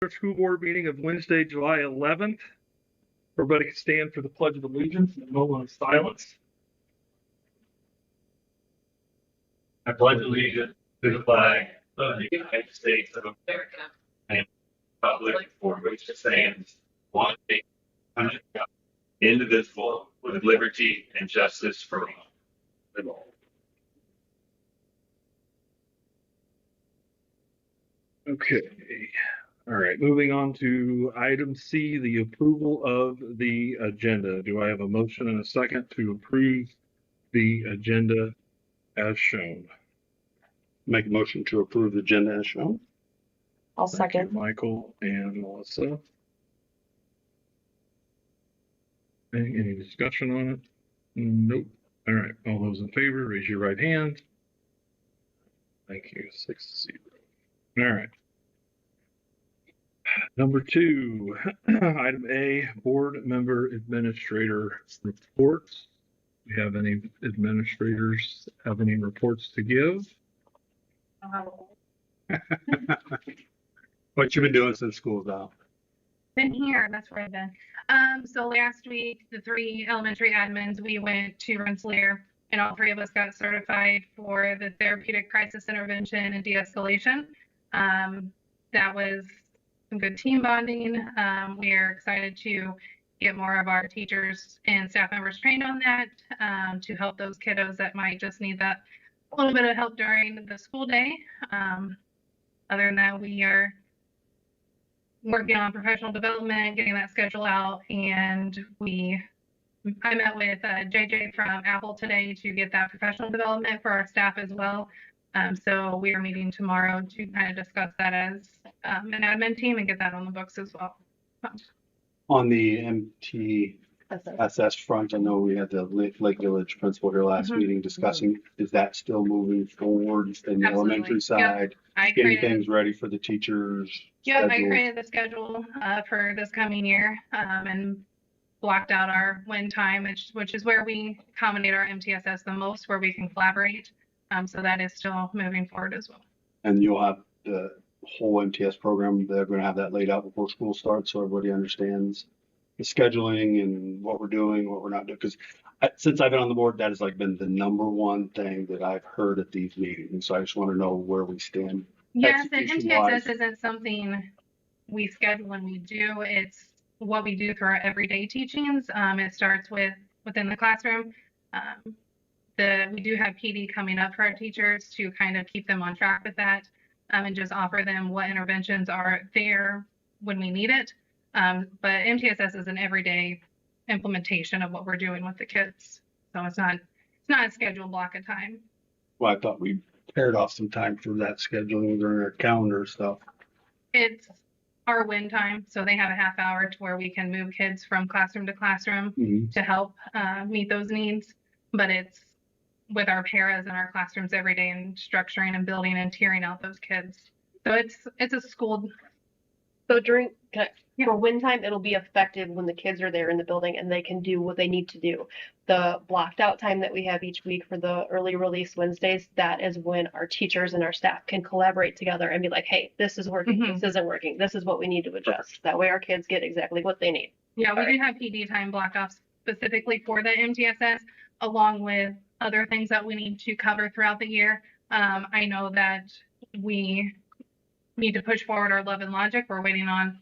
School Board meeting of Wednesday, July 11th. Everybody can stand for the Pledge of Allegiance and a moment of silence. I pledge allegiance to the flag of the United States of America and the republic for which it stands, one nation, under God, indivisible, with liberty and justice for all. Okay. All right. Moving on to item C, the approval of the agenda. Do I have a motion and a second to approve the agenda as shown? Make a motion to approve the agenda as shown. I'll Thank you, second. Michael and Melissa. Any discussion on it? Nope. All right. All those in favor, raise your right hand. Thank you. 6-0. All right. Number 2, item A, board member administrator reports. Do you have any administrators have any reports to give? What you been doing since school's out? Been here, that's where I've been. So last week, the 3 elementary admins, we went to Rensselaer, and all 3 of us got certified for the therapeutic crisis intervention and de-escalation. That was some good team bonding. We are excited to get more of our teachers and staff members trained on that to help those kiddos that might just need that a little bit of help during the school day. Other than that, we are working on professional development, getting that schedule out, and I met with JJ from Apple today to get that professional development for our staff as well. So we are meeting tomorrow to kind of discuss that as an admin team and get that on the books as well. On the MTSS front, I know we had the Lake Village principal here last meeting discussing, is that still moving forward in the elementary side? Getting things ready for the teachers? Yep, I created the schedule for this coming year and blocked out our win time, which is where we accommodate our MTSS the most, where we can collaborate. So that is still moving forward as well. And you'll have the whole MTS program, they're going to have that laid out before school starts so everybody understands the scheduling and what we're doing, what we're not doing. Because since I've been on the board, that has like been the number one thing that I've heard at these meetings. So I just want to know where we stand. Yes, and MTSS isn't something we schedule and we do. It's what we do through our everyday teachings. It starts within the classroom. We do have PD coming up for our teachers to kind of keep them on track with that and just offer them what interventions are there when we need it. But MTSS is an everyday implementation of what we're doing with the kids. So it's not a scheduled block of time. Well, I thought we paired off some time for that scheduling during our calendar stuff. It's our win time. So they have a half hour to where we can move kids from classroom to classroom to help meet those needs. But it's with our paras in our classrooms every day and structuring and building and tiering out those kids. So it's a school. So for win time, it'll be effective when the kids are there in the building and they can do what they need to do. The blocked out time that we have each week for the early release Wednesdays, that is when our teachers and our staff can collaborate together and be like, hey, this is working, this isn't working, this is what we need to adjust. That way our kids get exactly what they need. Yeah, we do have PD time blocked off specifically for the MTSS, along with other things that we need to cover throughout the year. I know that we need to push forward our Love and Logic. We're waiting on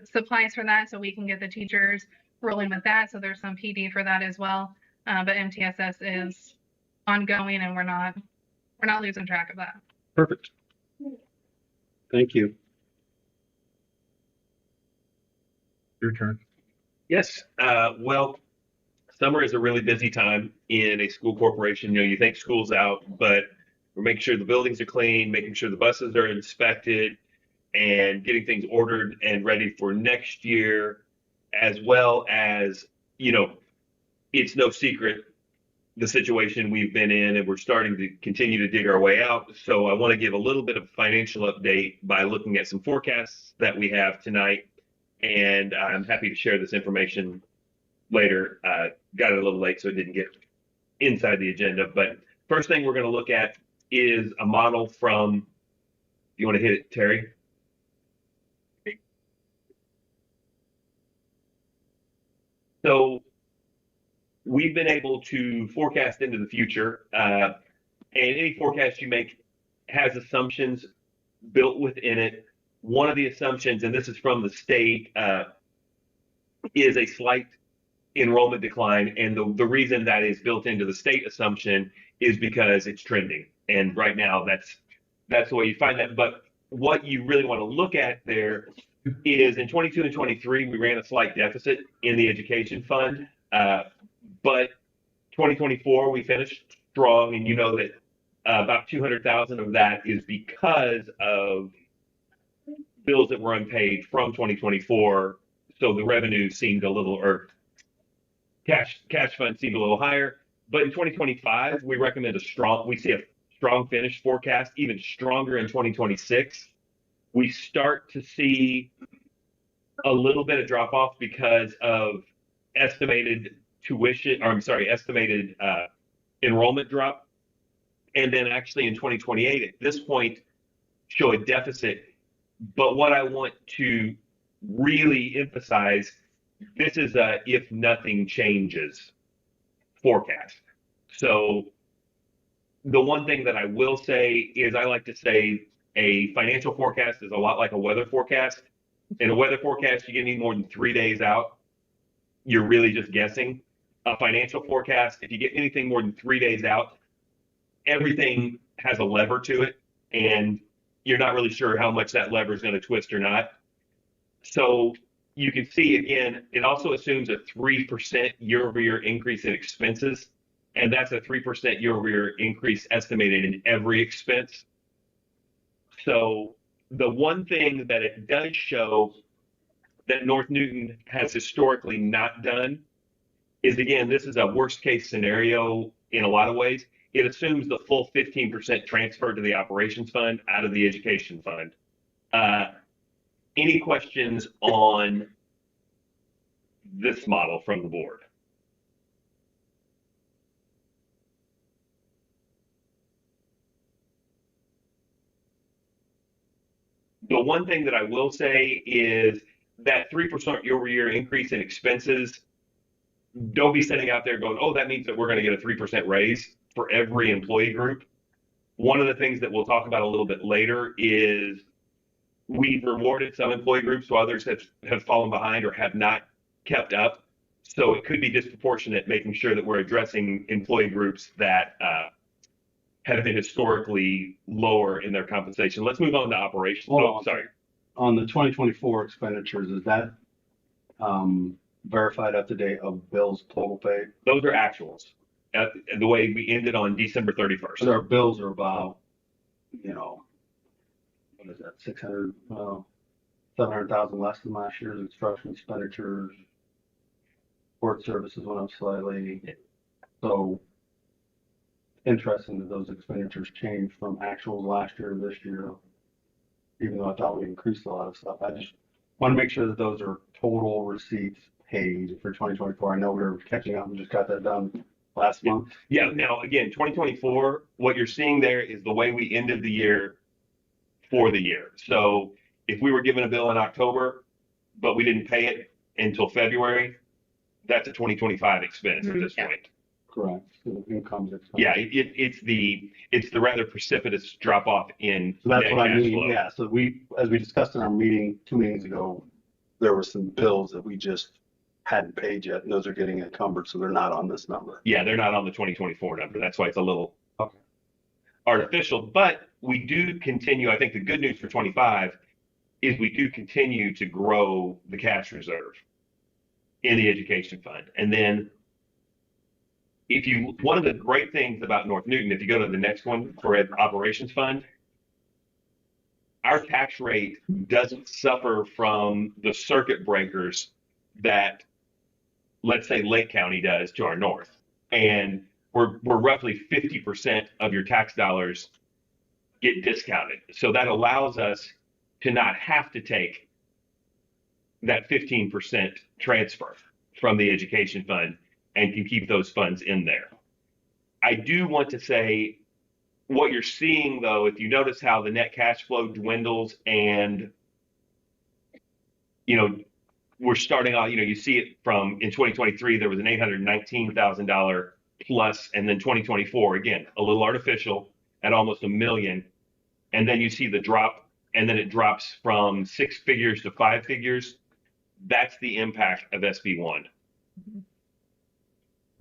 supplies for that so we can get the teachers rolling with that. So there's some PD for that as well. But MTSS is ongoing and we're not losing track of that. Perfect. Thank you. Your turn. Yes. Well, summer is a really busy time in a school corporation. You think school's out, but we're making sure the buildings are clean, making sure the buses are inspected, and getting things ordered and ready for next year, as well as, it's no secret the situation we've been in, and we're starting to continue to dig our way out. So I want to give a little bit of financial update by looking at some forecasts that we have tonight, and I'm happy to share this information later. Got it a little late, so it didn't get inside the agenda. But first thing we're going to look at is a model from, you want to hit it, Terry? So we've been able to forecast into the future, and any forecast you make has assumptions built within it. One of the assumptions, and this is from the state, is a slight enrollment decline. And the reason that is built into the state assumption is because it's trending. And right now that's the way you find that. But what you really want to look at there is in 22 and 23, we ran a slight deficit in the education fund. But 2024, we finished strong. And you know that about 200,000 of that is because of bills that were unpaid from 2024. So the revenue seemed a little, or cash fund seemed a little higher. But in 2025, we see a strong finish forecast, even stronger in 2026. We start to see a little bit of drop off because of estimated enrollment drop. And then actually in 2028, at this point, show a deficit. But what I want to really emphasize, this is a if nothing changes forecast. So the one thing that I will say is I like to say a financial forecast is a lot like a weather forecast. In a weather forecast, you get any more than 3 days out, you're really just guessing. A financial forecast, if you get anything more than 3 days out, everything has a lever to it, and you're not really sure how much that lever is going to twist or not. So you can see, again, it also assumes a 3% year-over-year increase in expenses, and that's a 3% year-over-year increase estimated in every expense. So the one thing that it does show that North Newton has historically not done is, again, this is a worst-case scenario in a lot of ways. It assumes the full 15% transfer to the operations fund out of the education fund. Any questions on this model from the board? The one thing that I will say is that 3% year-over-year increase in expenses, don't be sitting out there going, oh, that means that we're going to get a 3% raise for every employee group. One of the things that we'll talk about a little bit later is we've rewarded some employee groups while others have fallen behind or have not kept up. So it could be disproportionate, making sure that we're addressing employee groups that have been historically lower in their compensation. Let's move on to operations. Sorry. On the 2024 expenditures, is that verified up to date of bills total paid? Those are actuals. The way we ended on December 31st. So our bills are about, what is that, 700,000 less than last year's instruction expenditures. Court services went up slightly. So interesting that those expenditures changed from actuals last year to this year, even though I thought we increased a lot of stuff. I just want to make sure that those are total receipts paid for 2024. I know we were catching up and just got that done last month. Yeah. Now, again, 2024, what you're seeing there is the way we ended the year for the year. So if we were given a bill in October, but we didn't pay it until February, that's a 2025 expense at this point. Correct. So the income's expense. Yeah, it's the rather precipitous drop off in So that's net what I cash mean. flow. Yeah. So as we discussed in our meeting 2 meetings ago, there were some bills that we just hadn't paid yet, and those are getting encumbered, so they're not on this number. Yeah, they're not on the 2024 number. That's why it's a little Okay. artificial. But we do continue. I think the good news for 25 is we do continue to grow the cash reserve in the education fund. And then one of the great things about North Newton, if you go to the next one for operations fund, our tax rate doesn't suffer from the circuit breakers that, let's say, Lake County does to our north. And we're roughly 50% of your tax dollars get discounted. So that allows us to not have to take that 15% transfer from the education fund and can keep those funds in there. I do want to say what you're seeing, though, if you notice how the net cash flow dwindles and, we're starting off, you see it from in 2023, there was an $819,000 plus, and then 2024, again, a little artificial at almost $1 million. And then you see the drop, and then it drops from 6 figures to 5 figures. That's the impact of SB1.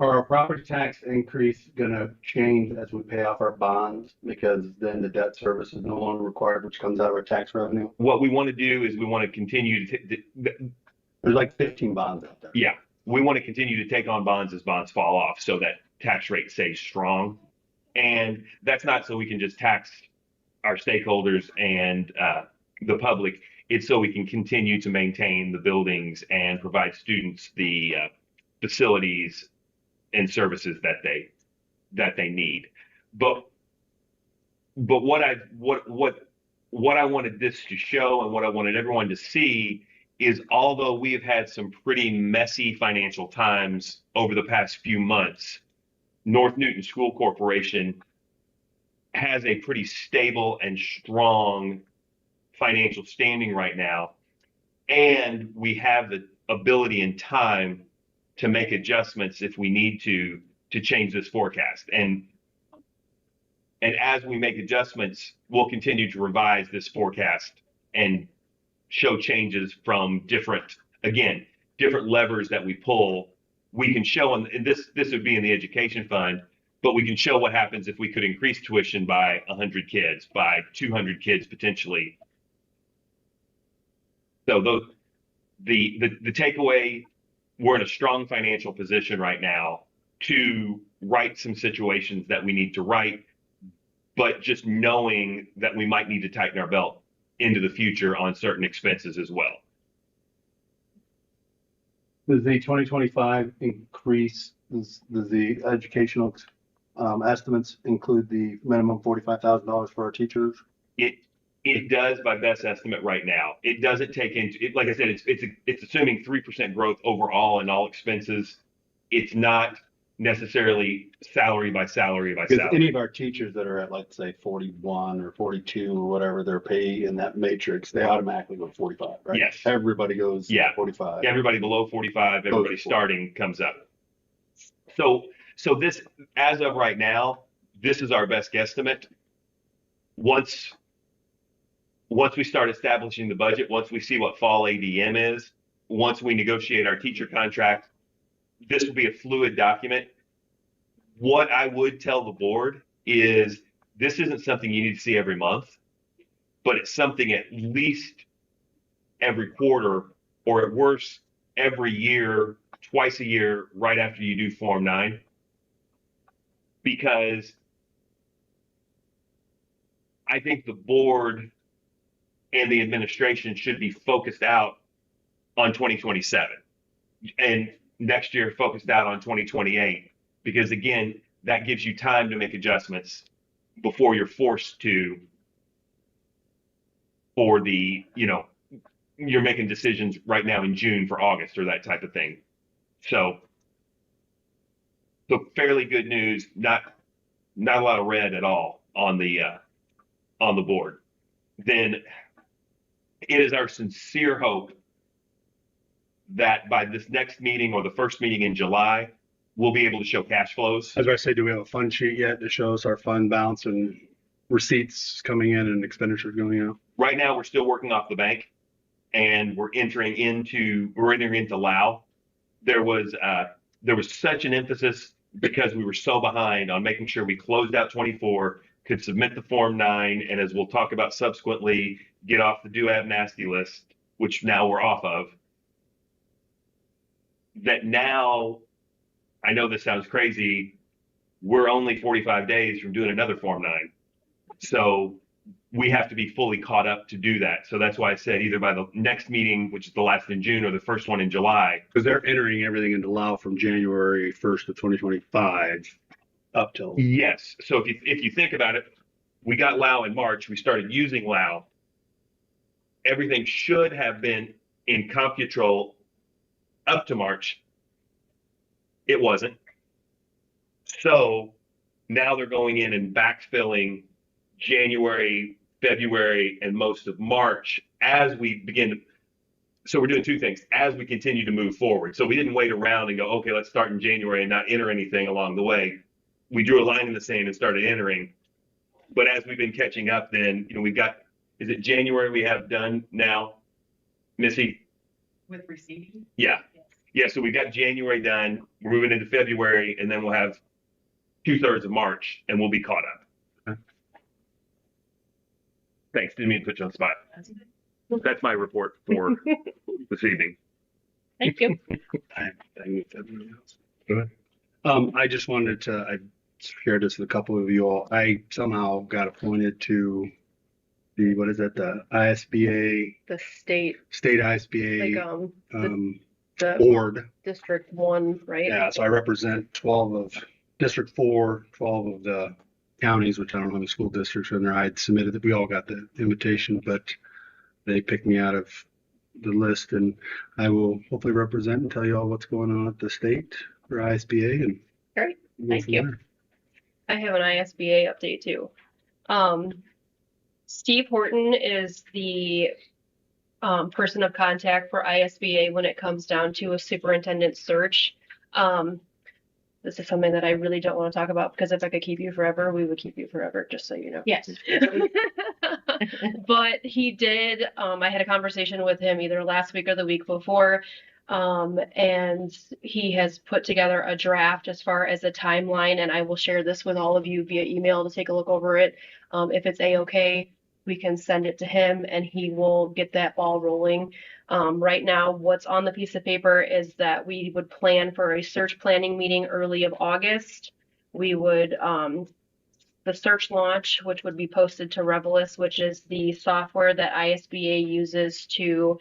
Are our property tax increase gonna change as we pay off our bonds? Because then the debt service is no longer required, which comes out of our tax revenue. What we want to do is we want to continue to, There's like 15 bonds out there. yeah, we want to continue to take on bonds as bonds fall off so that tax rate stays strong. And that's not so we can just tax our stakeholders and the public. It's so we can continue to maintain the buildings and provide students the facilities and services that they need. But what I wanted this to show and what I wanted everyone to see is, although we have had some pretty messy financial times over the past few months, North Newton School Corporation has a pretty stable and strong financial standing right now. And we have the ability and time to make adjustments if we need to change this forecast. And as we make adjustments, we'll continue to revise this forecast and show changes from different levers that we pull. We can show, and this would be in the education fund, but we can show what happens if we could increase tuition by 100 kids, by 200 kids potentially. So the takeaway, we're in a strong financial position right now to right some situations that we need to right, but just knowing that we might need to tighten our belt into the future on certain expenses as well. Does the 2025 increase, does the educational estimates include the minimum $45,000 for our teachers? It does by best estimate right now. It doesn't take into it, like I said, it's assuming 3% growth overall in all expenses. It's not necessarily salary by salary by Because salary. any of our teachers that are at, let's say, 41 or 42 or whatever their pay in that matrix, they automatically go to 45, right? Yes. Everybody goes to Yeah. 45. Everybody below 45, everybody starting comes up. So this, as of right now, this is our best guesstimate. Once we start establishing the budget, once we see what fall ADM is, once we negotiate our teacher contract, this will be a fluid document. What I would tell the board is this isn't something you need to see every month, but it's something at least every quarter, or at worst every year, twice a year, right after you do Form 9. Because I think the board and the administration should be focused out on 2027 and next year focused out on 2028, because again, that gives you time to make adjustments before you're forced to, for the, you're making decisions right now in June for August or that type of thing. So fairly good news, not a lot of red at all on the board. Then it is our sincere hope that by this next meeting or the first meeting in July, we'll be able to show cash flows. As I say, do we have a fund sheet yet to show us our fund balance and receipts coming in and expenditures going out? Right now, we're still working off the bank, and we're entering into Lao. There was such an emphasis, because we were so behind, on making sure we closed out 24, could submit the Form 9, and as we'll talk about subsequently, get off the do-have nasty list, which now we're off of. That now, I know this sounds crazy, we're only 45 days from doing another Form 9. So we have to be fully caught up to do that. So that's why I said either by the next meeting, which is the last in June, or the first one in July. Because they're entering everything into Lao from January 1st of 2025 up till. Yes. So if you think about it, we got Lao in March. We started using Lao. Everything should have been in CompuTrol up to March. It wasn't. So now they're going in and backfilling January, February, and most of March as we begin to. So we're doing two things as we continue to move forward. So we didn't wait around and go, okay, let's start in January and not enter anything along the way. We drew a line in the sand and started entering. But as we've been catching up, then, we've got, is it January we have done now, Missy? With receiving? Yeah. Yes. Yeah. So we've got January done. We're moving into February, and then we'll have 2/3 of March, and we'll be caught up. Okay. Thanks. Didn't mean to put you on the spot. That's my report for this evening. Thank you. Go ahead. I just wanted to, I shared this with a couple of you all. I somehow got appointed to the, what is that, the ISBA, The state, state like, ISBA the board. District 1, right? Yeah, so I represent 12 of District 4, 12 of the counties, which I don't know how many school districts are in there. I had submitted that we all got the invitation, but they picked me out of the list, and I will hopefully represent and tell you all what's going on at the state for ISBA. And Great. we'll go Thank from you. there. I have an ISBA update too. Steve Horton is the person of contact for ISBA when it comes down to a superintendent search. This is something that I really don't want to talk about because if I could keep you forever, we would keep you forever, just so you know. Yes. But he did, I had a conversation with him either last week or the week before, and he has put together a draft as far as a timeline, and I will share this with all of you via email to take a look over it. If it's a-okay, we can send it to him and he will get that ball rolling. Right now, what's on the piece of paper is that we would plan for a search planning meeting early of August. We would, the search launch, which would be posted to Revelis, which is the software that ISBA uses to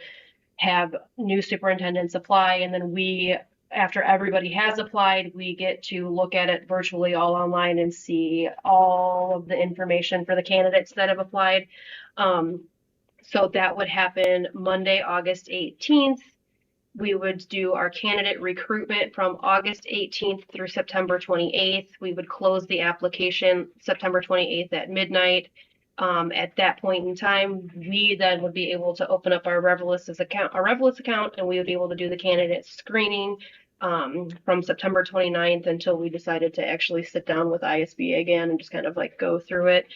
have new superintendents apply. And then we, after everybody has applied, we get to look at it virtually all online and see all of the information for the candidates that have applied. So that would happen Monday, August 18th. We would do our candidate recruitment from August 18th through September 28th. We would close the application September 28th at midnight. At that point in time, we then would be able to open up our Revelis account, and we would be able to do the candidate screening from September 29th until we decided to actually sit down with ISBA again and just kind of like go through it.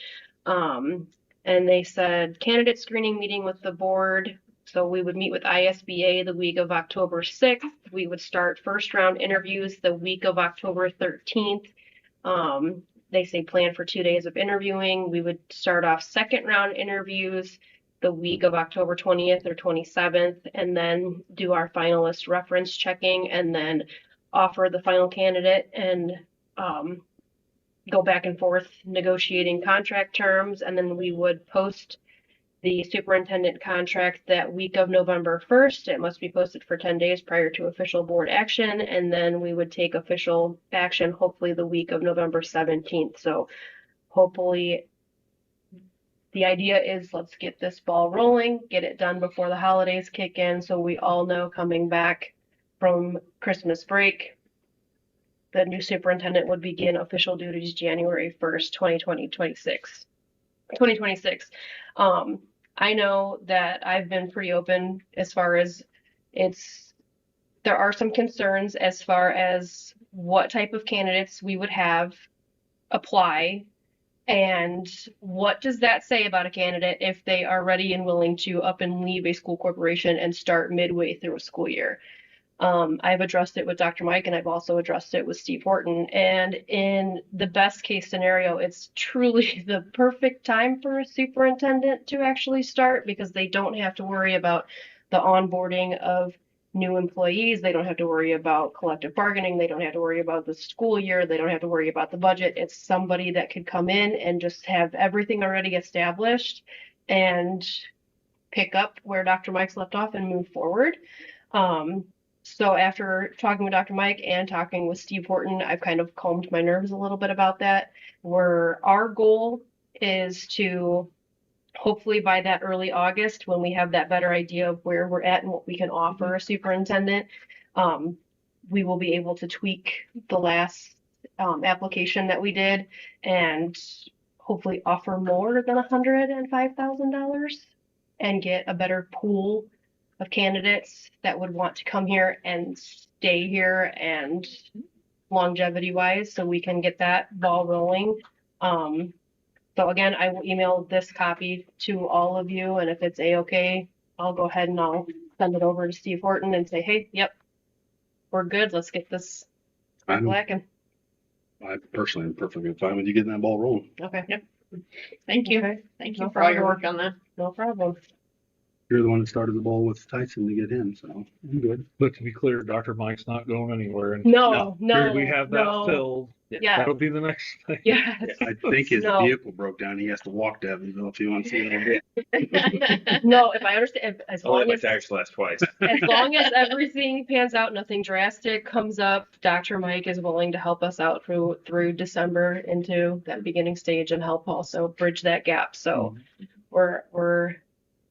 And they said candidate screening meeting with the board. So we would meet with ISBA the week of October 6th. We would start first round interviews the week of October 13th. They say plan for 2 days of interviewing. We would start off second round interviews the week of October 20th or 27th, and then do our finalist reference checking, and then offer the final candidate and go back and forth negotiating contract terms. And then we would post the superintendent contract that week of November 1st. It must be posted for 10 days prior to official board action. And then we would take official action, hopefully the week of November 17th. So hopefully the idea is let's get this ball rolling, get it done before the holidays kick in. So we all know coming back from Christmas break, the new superintendent would begin official duties January 1st, 2026. I know that I've been pretty open as far as there are some concerns as far as what type of candidates we would have apply, and what does that say about a candidate if they are ready and willing to up and leave a school corporation and start midway through a school year. I've addressed it with Dr. Mike, and I've also addressed it with Steve Horton. And in the best case scenario, it's truly the perfect time for a superintendent to actually start, because they don't have to worry about the onboarding of new employees. They don't have to worry about collective bargaining. They don't have to worry about the school year. They don't have to worry about the budget. It's somebody that could come in and just have everything already established and pick up where Dr. Mike's left off and move forward. So after talking with Dr. Mike and talking with Steve Horton, I've kind of calmed my nerves a little bit about that. Our goal is to hopefully by that early August, when we have that better idea of where we're at and what we can offer a superintendent, we will be able to tweak the last application that we did and hopefully offer more than $105,000 and get a better pool of candidates that would want to come here and stay here and longevity wise, so we can get that ball rolling. So again, I will email this copy to all of you, and if it's a-okay, I'll go ahead and I'll send it over to Steve Horton and say, hey, yep, we're good. Let's get this blacking. I personally am perfectly fine with you getting that ball rolling. Okay. Yep. Thank you. Okay. Thank you No for all your problem. work on that. No problem. You're the one that started the ball with Tyson to get him, so I'm good. But to be clear, Dr. Mike's not going anywhere. And No, no, we have that no. filled. Yes, That'll be the next thing. yes. I think his No. vehicle broke down. He has to walk to Evansville if he wants to see it. No, if I understand, as Only long my as, tires last twice. as long as everything pans out, nothing drastic comes up, Dr. Mike is willing to help us out through December into that beginning stage and help also bridge that gap. So we're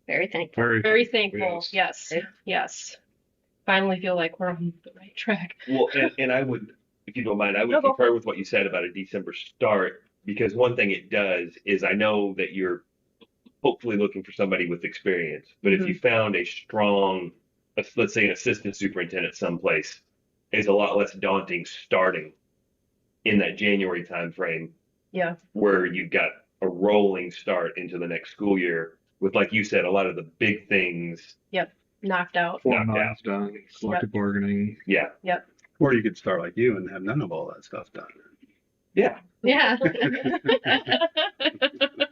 Very thankful. very thankful. Yes. Yes. Finally feel like we're on the right track. Well, and I would, if you don't mind, I would No, go concur with what you said about a December start, because one thing it does is I know that you're hopefully looking for somebody with experience, but if you found a strong, let's say an assistant superintendent someplace, is a lot less daunting starting in that January timeframe. Yeah. Where you've got a rolling start into the next school year with, like you said, a lot of the big things. Knocked out. Form Knocked nine's done, collective bargaining. Yeah. Or you could start like you and have none of all that stuff done. Yeah. Yeah.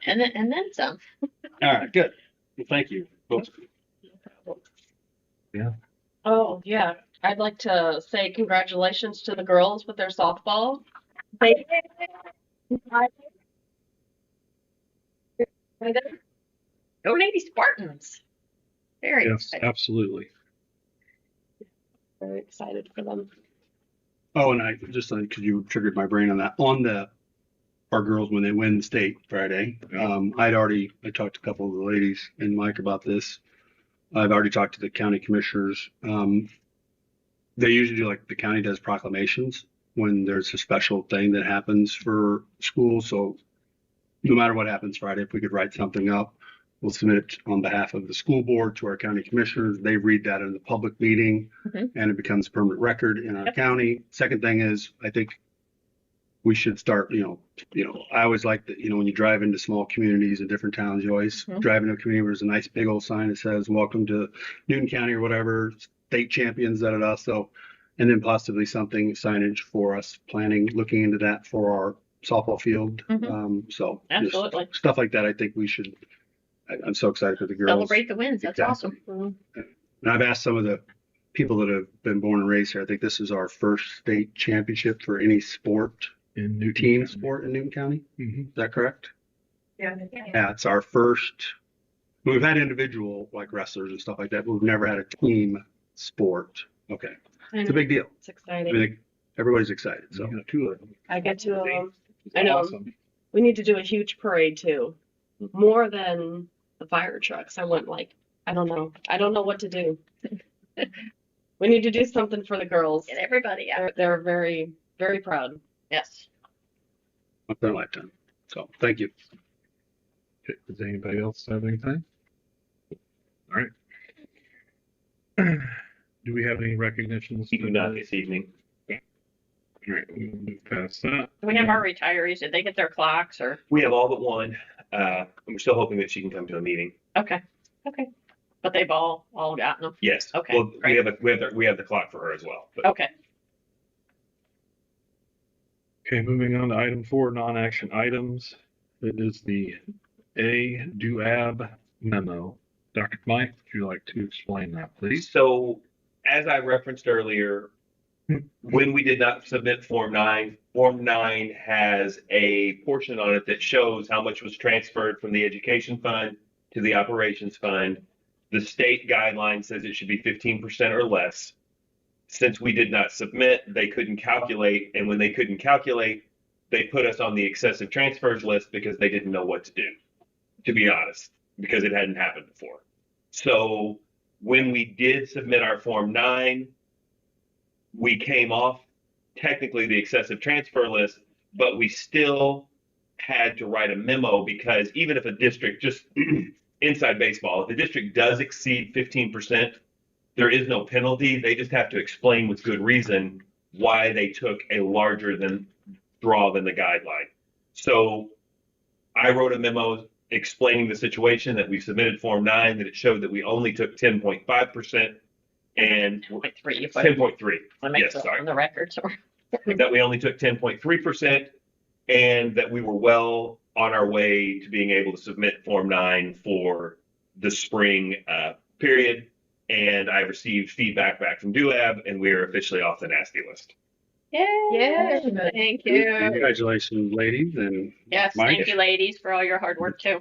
and then some. All right, good. Well, thank you. Both. Oh, yeah. I'd like to say congratulations to the girls with their softball. They Go Navy Spartans. Very Yes, exciting. absolutely. very excited for them. Oh, and I just like, because you triggered my brain on that. Our girls, when they win the state Friday, I talked to a couple of the ladies and Mike about this. I've already talked to the county commissioners. They usually do, like, the county does proclamations when there's a special thing that happens for school. So no matter what happens Friday, if we could write something up, we'll submit it on behalf of the school board to our county commissioners. They read that in the public meeting, and it becomes permanent record in our county. Second thing is, I think we should start, I always like that, when you drive into small communities in different towns, you always drive into a community where there's a nice big old sign that says, welcome to Newton County or whatever, state champions, da-da-da. So, and then possibly signage for us looking into that for our softball field. So just Absolutely. stuff like that. I think we should, I'm so excited for the girls. Celebrate the wins. That's Exactly. awesome. And I've asked some of the people that have been born and raised here. I think this is our first state championship for any sport, In Newton team County. sport in Newton County. Mhm. Is that correct? Yeah. Yeah, it's our first. We've had individual like wrestlers and stuff like that, but we've never had a team sport. Okay, it's a big deal. It's I exciting. mean, everybody's excited. So You got two of them. I get to, It's I know. awesome. we need to do a huge parade too. More than the fire trucks. I want I don't know what to do. We need to do something for the girls. Get everybody out. They're very, very proud. Yes. of their lifetime. So thank you. Okay, does anybody else have anything? All right. Do we have any recognitions? You do not this evening. All right, we'll move past that. Do we have our retirees? Did they get their clocks or? We have all but one. And we're still hoping that she can come to a meeting. Okay. Okay. But they've all gotten them. Yes. Okay, Well, great. we have the clock for her as well. But Okay. Okay, moving on to item 4, non-action items. It is the ADUAB memo. Dr. Mike, would you like to explain that, please? So, as I referenced earlier, when we did not submit Form 9, Form 9 has a portion on it that shows how much was transferred from the education fund to the operations fund. The state guideline says it should be 15% or less. Since we did not submit, they couldn't calculate, and when they couldn't calculate, they put us on the excessive transfers list because they didn't know what to do, to be honest, because it hadn't happened before. So when we did submit our Form 9, we came off technically the excessive transfer list, but we still had to write a memo because even if a district, just inside baseball, if the district does exceed 15% there is no penalty. They just have to explain with good reason why they took a larger than draw than the guideline. So I wrote a memo explaining the situation that we submitted Form 9, that it showed that we only took 10.5% and 0.3, but 10.3. I make Yes, it sorry. on the record. So That we only took 10.3% and that we were well on our way to being able to submit Form 9 for the spring period. And I received feedback back from DUAB, and we are officially off the nasty list. yeah, thank you. Congratulations, ladies, and Yes, Mike. thank you, ladies, for all your hard work too.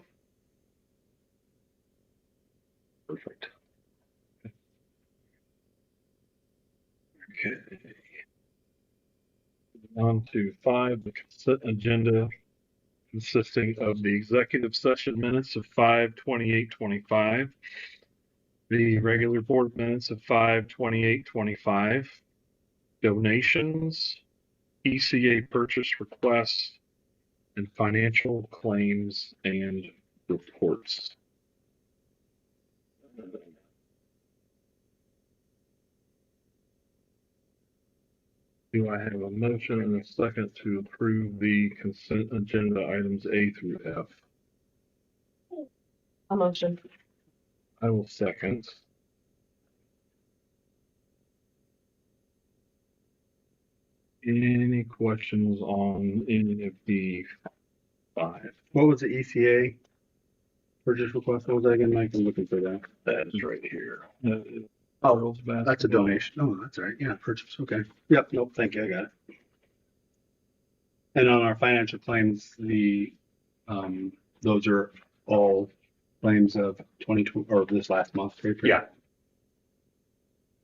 Perfect. Okay. On to 5, the consent agenda consisting of the executive session minutes of 5/28/25, the regular board minutes of 5/28/25, donations, ECA purchase requests, and financial claims and reports. Do I have a motion and a second to approve the consent agenda items A through F? A motion. I will second. Any questions on any of the 5? What was the ECA purchase request? What was that again, Mike? I'm looking for that. That is right here. Oh, Girls that's a basketball. donation. Oh, that's all right. Yeah, purchase. Okay. Yep. Nope. Thank you. I got it. And on our financial claims, those are all claims of 2020 or this last month. Right? Yeah.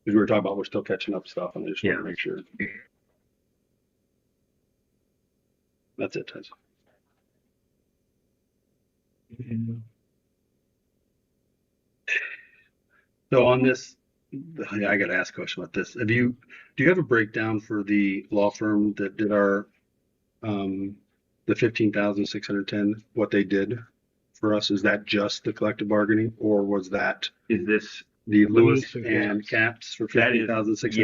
Because we were talking about we're still catching up stuff, and I just want Yeah. to make sure. That's it, Tyson. So on this, I got to ask a question about this. Do you have a breakdown for the law firm that did our, the 15,610, what they did for us? Is that just the collective bargaining, or was that Is this? the Lewis Lewis and and Caps for That is 15,610?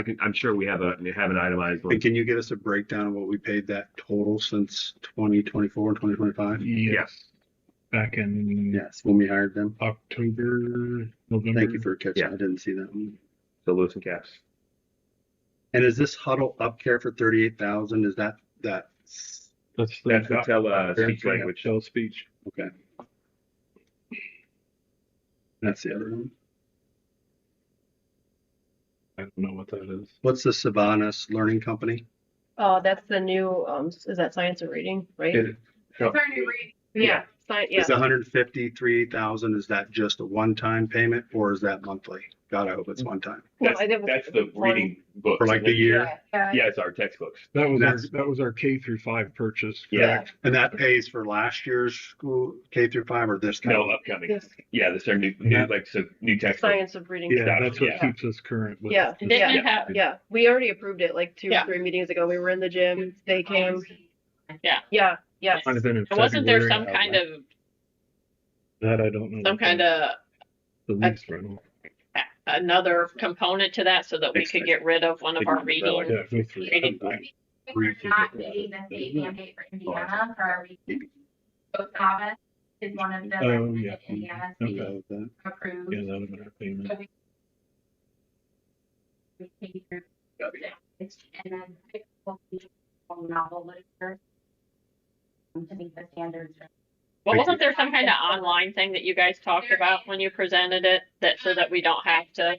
yes. I'm sure we have an itemized one. And can you get us a breakdown of what we paid that total since 2024 and 2025? Yes. Back in Yes, when we hired them. October, November. Thank you for catching. Yeah. I didn't see that one. So Lewis and Caps. And is this Huddle Up Care for 38,000? Is that That's That's the speech language. Tell speech. okay? That's the other one. I don't know what that is. What's the Savanas Learning Company? Oh, that's the new, is that science and reading, right? It, It's our new rate. Yeah, science, yeah. Is 153,000, is that just a one-time payment or is that monthly? God, I hope it's one time. No, That's, I think it was that's the one- reading book. For like the year? Yeah. Yeah, it's our textbooks. That was That's- that was our K through 5 purchase. Yeah. correct? And that pays for last year's school K through 5 or this No, kind? upcoming. Yes. Yeah, this are new Yeah. like so new textbook. Science of reading. Yeah, Stuff, that's what yeah. keeps us current with. Yeah, Didn't yeah, it have? yeah. We already approved it like 2 Yeah. or 3 meetings ago. We were in the gym. They came. Yeah. Yeah, yeah. Might have been in And wasn't there February. some kind of That I don't know. some kind of the lease rental. another component to that so that we could get rid of one of our Yeah, reading? Yeah, go through Reading. that. We're not meeting the state mandate for Indiana for our reading. OSAVA is one of the Oh, recommended yeah. Indiana Okay. state Okay. approved. Yeah, that would have been our payment. So we pay through it's and then pick novel literature to meet the standards. Well, wasn't there some kind of online thing that you guys talked about when you presented it that so that we don't have to?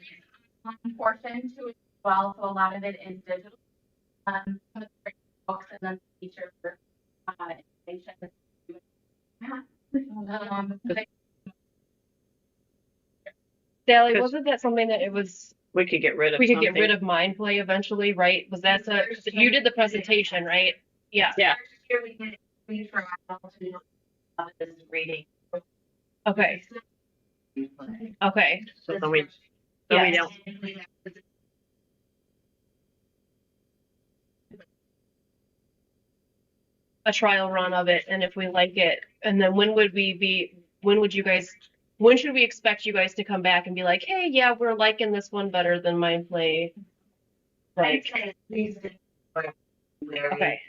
One portion to it as well, so a lot of it is digital. Some of the books and then feature for information. But Sally, 'Cause- wasn't that something that it was, We could get rid of. we could get rid something. of Mind Play eventually, right? Was that you did the presentation, right? Yeah. Yeah. Here we did we try to this reading. Okay. Okay. So then we Yes. don't. A trial run of it, and if we like it, and then when would you guys when should we expect you guys to come back and be like, hey, yeah, we're liking this one better than Mind Play? Like, okay, okay.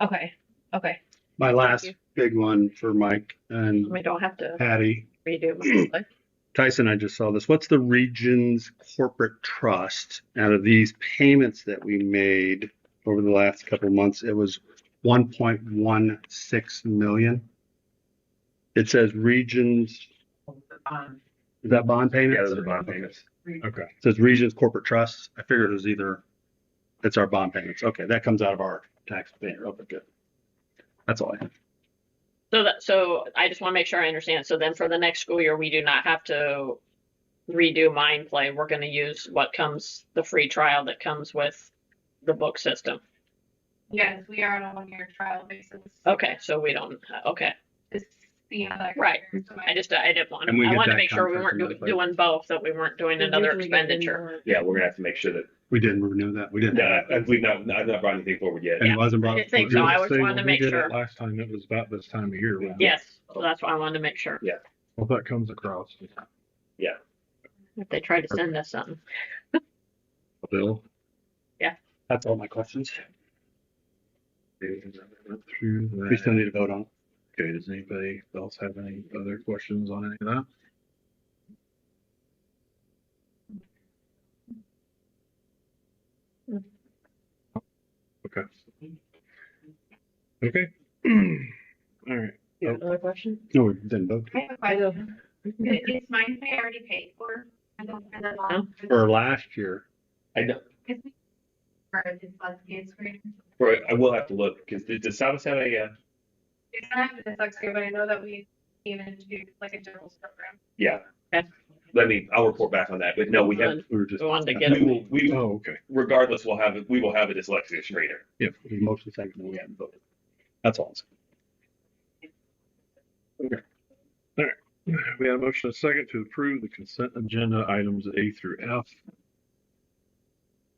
Okay, okay. My last big one for Mike and We don't have to Patty. redo Mind Play. Tyson, I just saw this. What's the region's corporate trust out of these payments that we made over the last couple of months? It was 1.16 million. It says regions. Is that bond payments? Yeah, those are bond payments. Okay. It says regions corporate trusts. I figured it was either, it's our bond payments. Okay. That comes out of our tax payment. Okay, good. That's all I have. So I just want to make sure I understand. So then for the next school year, we do not have to redo Mind Play. We're going to use what comes, the free trial that comes with the book system. Yes, we are on a 1-year trial basis. Okay, so we don't, okay. To see how that Right. compares to I didn't want, And we I get wanted to that make sure we contract weren't in place. doing both, that we weren't doing another expenditure. Yeah, we're gonna have to make sure that, We didn't renew that. We didn't. I've not brought anything forward yet. And it wasn't I brought. didn't think so. I always Say wanted to when we make did it sure. Last time, it was about this time of year. wasn't it? Yes, so that's why I wanted to make sure. Well, that comes across. If they try to send us something. Bill? That's all my questions. Went through that. We still need to vote on it. Okay, does anybody else have any other questions on any of that? Okay. Okay. All right. You have another question? No, we didn't vote. I have a question. Is Mind Play already paid for? For last year. I know, For this lesbian screen. I will have to look, because does Southwest have a, It's not dyslexia, but I know that we came into like a general program. yeah. Okay. I'll report back on that, but no, we have, We were just. We wanted to get it. we will, Oh, okay. regardless, we will have a dyslexia screener. Yeah. There's motion second, and we haven't voted. That's all. We have a motion and a second to approve the consent agenda items A through F.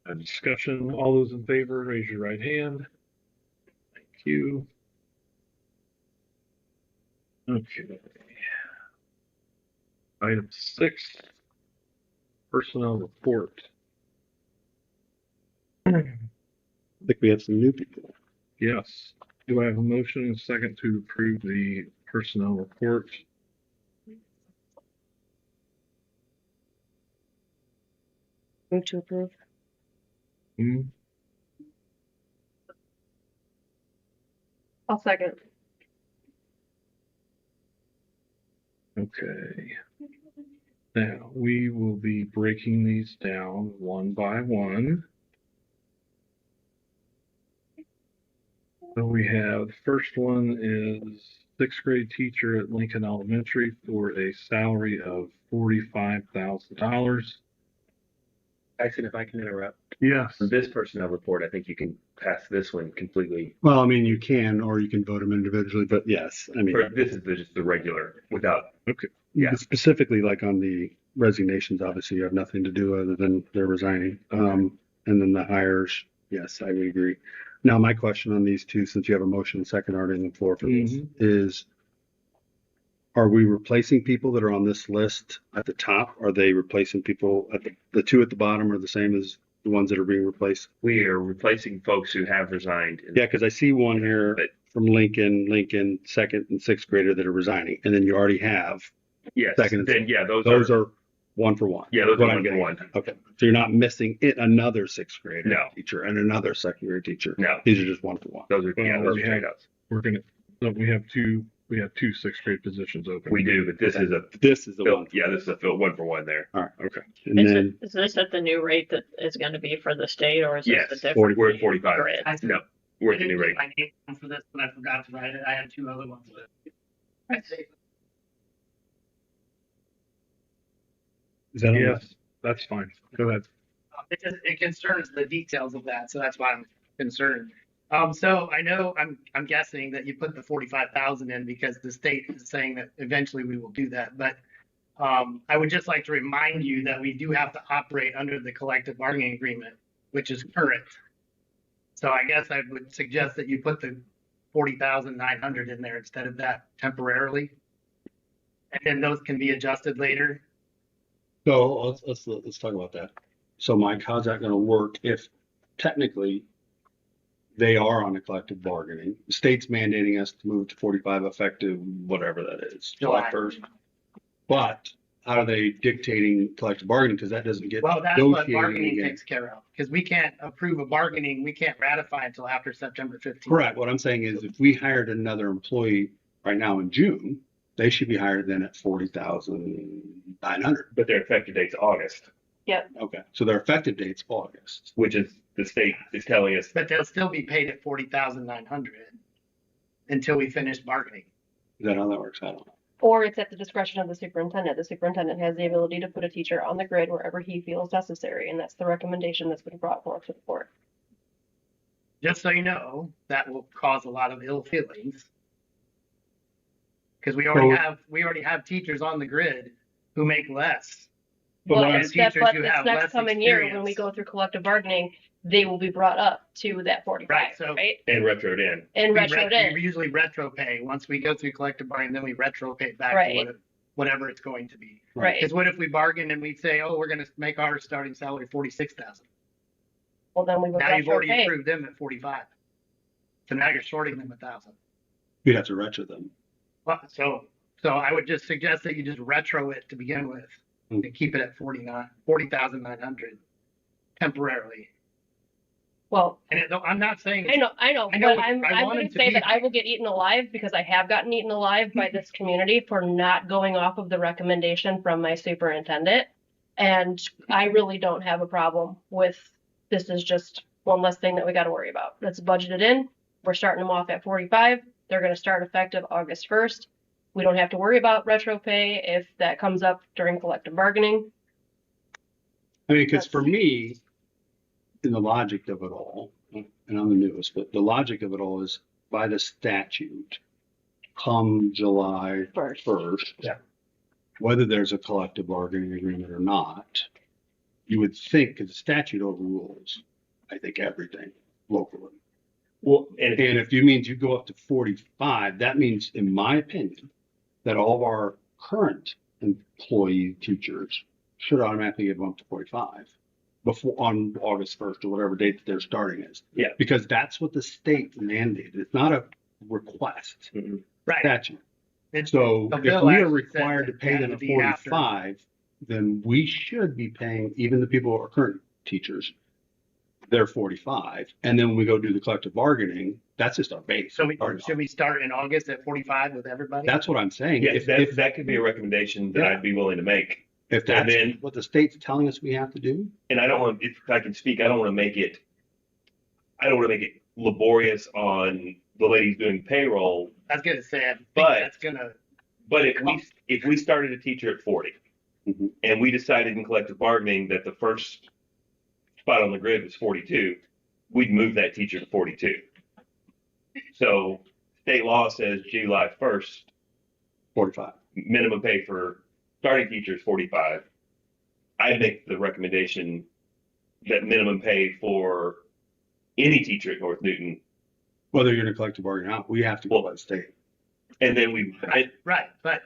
A discussion, all those in favor, raise your right hand. Thank you. Okay. Item 6, personnel report. I think we have some new people. Yes. Do I have a motion and a second to approve the personnel report? Move to approve. I'll second. Okay. Now, we will be breaking these down one by one. So we have, the first one is 6th grade teacher at Lincoln Elementary for a salary of $45,000. Tyson, if I can interrupt, Yes. for this personnel report, I think you can pass this one completely. Well, I mean, you can, or you can vote them individually, but yes, I mean, This is just the regular, without, Yeah. specifically like on the resignations, obviously you have nothing to do other than they're resigning. And then the hires, yes, I would agree. Now, my question on these two, since you have a motion and second already on the floor for this, is are we replacing people that are on this list at the top? Are they replacing people at the two at the bottom are the same as the ones that are being replaced? we are replacing folks who have resigned. Yeah, because I see one here But- from Lincoln, 2nd and 6th grader that are resigning. And then you already have, Yes, second and then, yeah, those are one for one. yeah, those what are I'm one for getting one. at. Okay. So you're not missing another 6th grader No. teacher and another 2nd grade teacher. No, These are just one for one. those are, yeah, Well, those are we straight have- ups. We're gonna, no, we have two 6th grade positions open. We do, but this is a, This is the one. yeah, this is a fill, one for one there. All right. Okay. And then Is this at the new rate that is going to be for the state, or is this Yes, the different? we're at 45. grid? No, we're at the new rate. I gave one for this, but I forgot to write it. I had 2 other ones. is that on Yes, that's fine. Go ahead. It concerns the details of that, so that's why I'm concerned. So I know I'm guessing that you put the 45,000 in because the state is saying that eventually we will do that. But I would just like to remind you that we do have to operate under the collective bargaining agreement, which is current. So I guess I would suggest that you put the 40,900 in there instead of that temporarily. And then those can be adjusted later. So let's talk about that. So Mike, how's that going to work if technically they are on a collective bargaining? The state's mandating us to move to 45 effective, whatever that is, July 1st. But how are they dictating collective bargaining? Because that doesn't get Well, that's what negotiated bargaining again. takes care of. Because we can't approve a bargaining, we can't ratify until after September 15th. Correct. What I'm saying is if we hired another employee right now in June, they should be hired then at 40,900. But their effective date's August, Okay. So their effective date's August. which is the state is telling us. But they'll still be paid at 40,900 until we finish bargaining. Is that how that works? I don't know. Or it's at the discretion of the superintendent. The superintendent has the ability to put a teacher on the grid wherever he feels necessary, and that's the recommendation that's been brought forth to the board. Just so you know, that will cause a lot of ill feelings. Because we already have teachers on the grid who make less. But But as this teachers who have next less coming year, when we experience. go through collective bargaining, they will be brought up to that 45, Right, so- right? And retroed in. And We retroed in. We usually retro pay. Once we go through collective bargaining, then we retro pay back Right. to whatever it's going to be. Right. Because what if we bargain and we say, oh, we're going to make our starting salary 46,000. Well, then we would Now you've retro already pay. approved them at 45. So now you're shorting them 1,000. We'd have to retro them. Well, so I would just suggest that you just retro it to begin with Hmm. and keep it at 40,900 temporarily. Well, And I'm not saying I know, I know but what- I'm I want going it to to say be- that I will get eaten alive because I have gotten eaten alive by this community for not going off of the recommendation from my superintendent. And I really don't have a problem with, this is just one less thing that we got to worry about. That's budgeted in. We're starting them off at 45. They're going to start effective August 1st. We don't have to worry about retro pay if that comes up during collective bargaining. I mean, because for me, in the logic of it all, and I'm the newest, but the logic of it all is by the statute, come July First. 1st, Yeah. whether there's a collective bargaining agreement or not, you would think, because the statute overrules, I think, everything locally. Well, and And if you means you go up to 45, that means, in my opinion, that all of our current employee teachers should automatically get bumped to 45 before on August 1st or whatever date that their starting is. Yeah. Because that's what the state mandated. It's not a request Mhm. right. statute. It's- So the if bill we are actually says required to that pay it them had at to be after. 45, then we should be paying even the people who are current teachers, they're 45. And then when we go do the collective bargaining, that's just our base. So Our- should we start in August at 45 with everybody? That's what I'm saying. yeah, If that could be a recommendation that Yeah. I'd be willing to make. If that's then- what the state's telling us we have to do, And I don't want, if I can speak, I don't want to make it laborious on the ladies doing payroll. I was gonna say, I think But- that's gonna, But if we started a teacher at 40 Mhm. and we decided in collective bargaining that the first spot on the grid was 42, we'd move that teacher to 42. So state law says July 1st, 45. minimum pay for starting teachers 45. I'd make the recommendation that minimum pay for any teacher at North Newton, Whether you're in a collective bargaining or not, we have to go by the state. and then right, but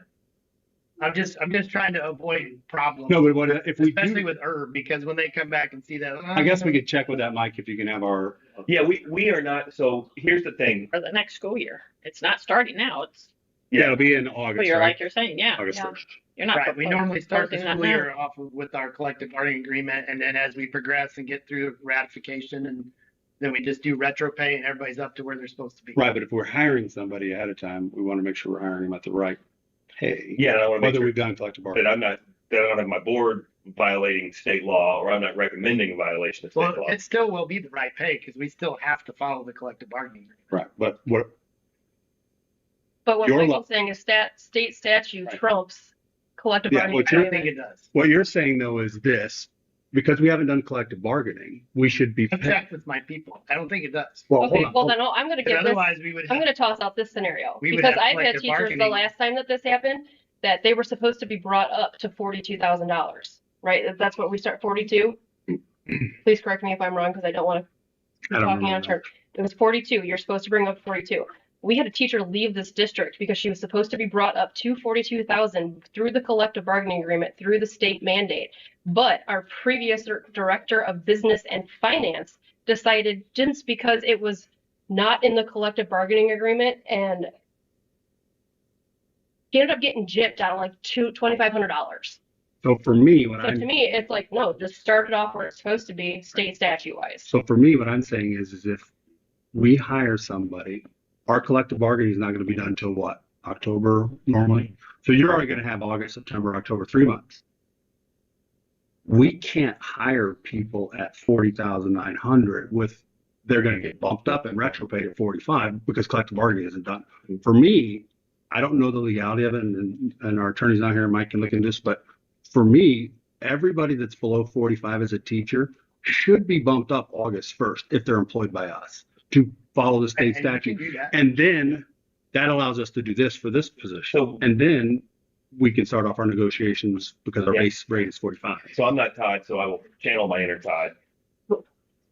I'm just trying to avoid problems. No, but what if we Especially do? with Herb, because when they come back and see that. I guess we could check with that, Mike, if you can have our. yeah, we are not. So here's the thing. For the next school year. It's not starting now. It's, Yeah, it'll be in but August, you're right? like you're saying, yeah. August Yeah. 1st. You're not. Right, we normally start the proposing that school now. year off with our collective bargaining agreement, and then as we progress and get through ratification, and then we just do retro pay, and everybody's up to where they're supposed to be. Right, but if we're hiring somebody ahead of time, we want to make sure we're hiring them at the right pay. Yeah, and I want to make Whether sure we've done collective that bargaining. that I don't have my board violating state law, or I'm not recommending a violation of state Well, law. it still will be the right pay, because we still have to follow the collective bargaining agreement. Right, but what, But what Your Michael's saying is state statute Right. trumps collective Yeah, bargaining what I you're don't think agreement. it does. what you're saying though is this, because we haven't done collective bargaining, we should be I've paying. checked with my people. I don't think it does. Well, Okay, hold well on. then I'm going to Because give this. otherwise we would I'm have, going to toss out this scenario We would because have I've had collective teachers the bargaining. last time that this happened that they were supposed to be brought up to $42,000, right? That's what we start 42. Please correct me if I'm wrong because I don't want We're I don't talking on remember. term. It was 42. You're supposed to bring up 42. We had a teacher leave this district because she was supposed to be brought up to 42,000 through the collective bargaining agreement, through the state mandate. But our previous director of business and finance decided just because it was not in the collective bargaining agreement, and he ended up getting gypped out of like $2,500. So for me, what So to I'm me, it's like, no, just start it off where it's supposed to be, state statute wise. so for me, what I'm saying is if we hire somebody, our collective bargaining is not going to be done until what? October normally. So you're already going to have August, September, October, 3 months. We can't hire people at 40,900 with they're going to get bumped up and retro paid at 45 because collective bargaining isn't done. For me, I don't know the legality of it, and our attorney's not here, Mike can look into this, but for me, everybody that's below 45 as a teacher should be bumped up August 1st if they're employed by us to follow the state And you can statute. do that. And then that allows us to do this for this position. So- And then we can start off our negotiations because our Yeah. base rate is 45. So I'm not Todd, so I will channel my inner Todd.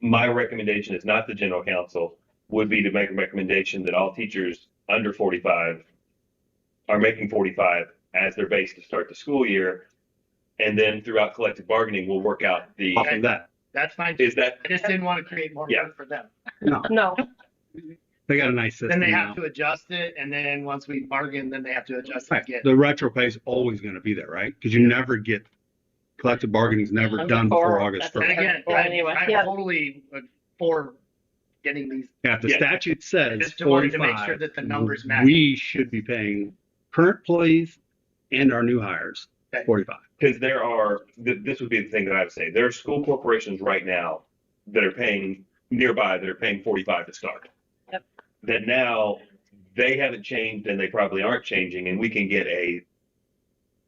My recommendation is not the general counsel, would be to make a recommendation that all teachers under 45 are making 45 as their base to start the school year. And then throughout collective bargaining, we'll work out the, Off of that, That's fine. is that, I just didn't want to create more Yeah. work for them. No, they got a nice system Then they now. have to adjust it, and then once we bargain, then they have to adjust it Right. again. The retro pay is always going to be there, right? Because you never get collective bargaining is never Yeah, done before- before August that's And 1st. again, Well, I'm anyway. Yeah. totally for getting these. Yeah, if the Yeah. statute says Just wanted to make 45, sure that the numbers match. we should be paying current employees and our new hires Okay. 45. because there are, this would be the thing that I would say, there are school corporations right now that are paying nearby, that are paying 45 to start. Yep. That now they haven't changed and they probably aren't changing, and we can get a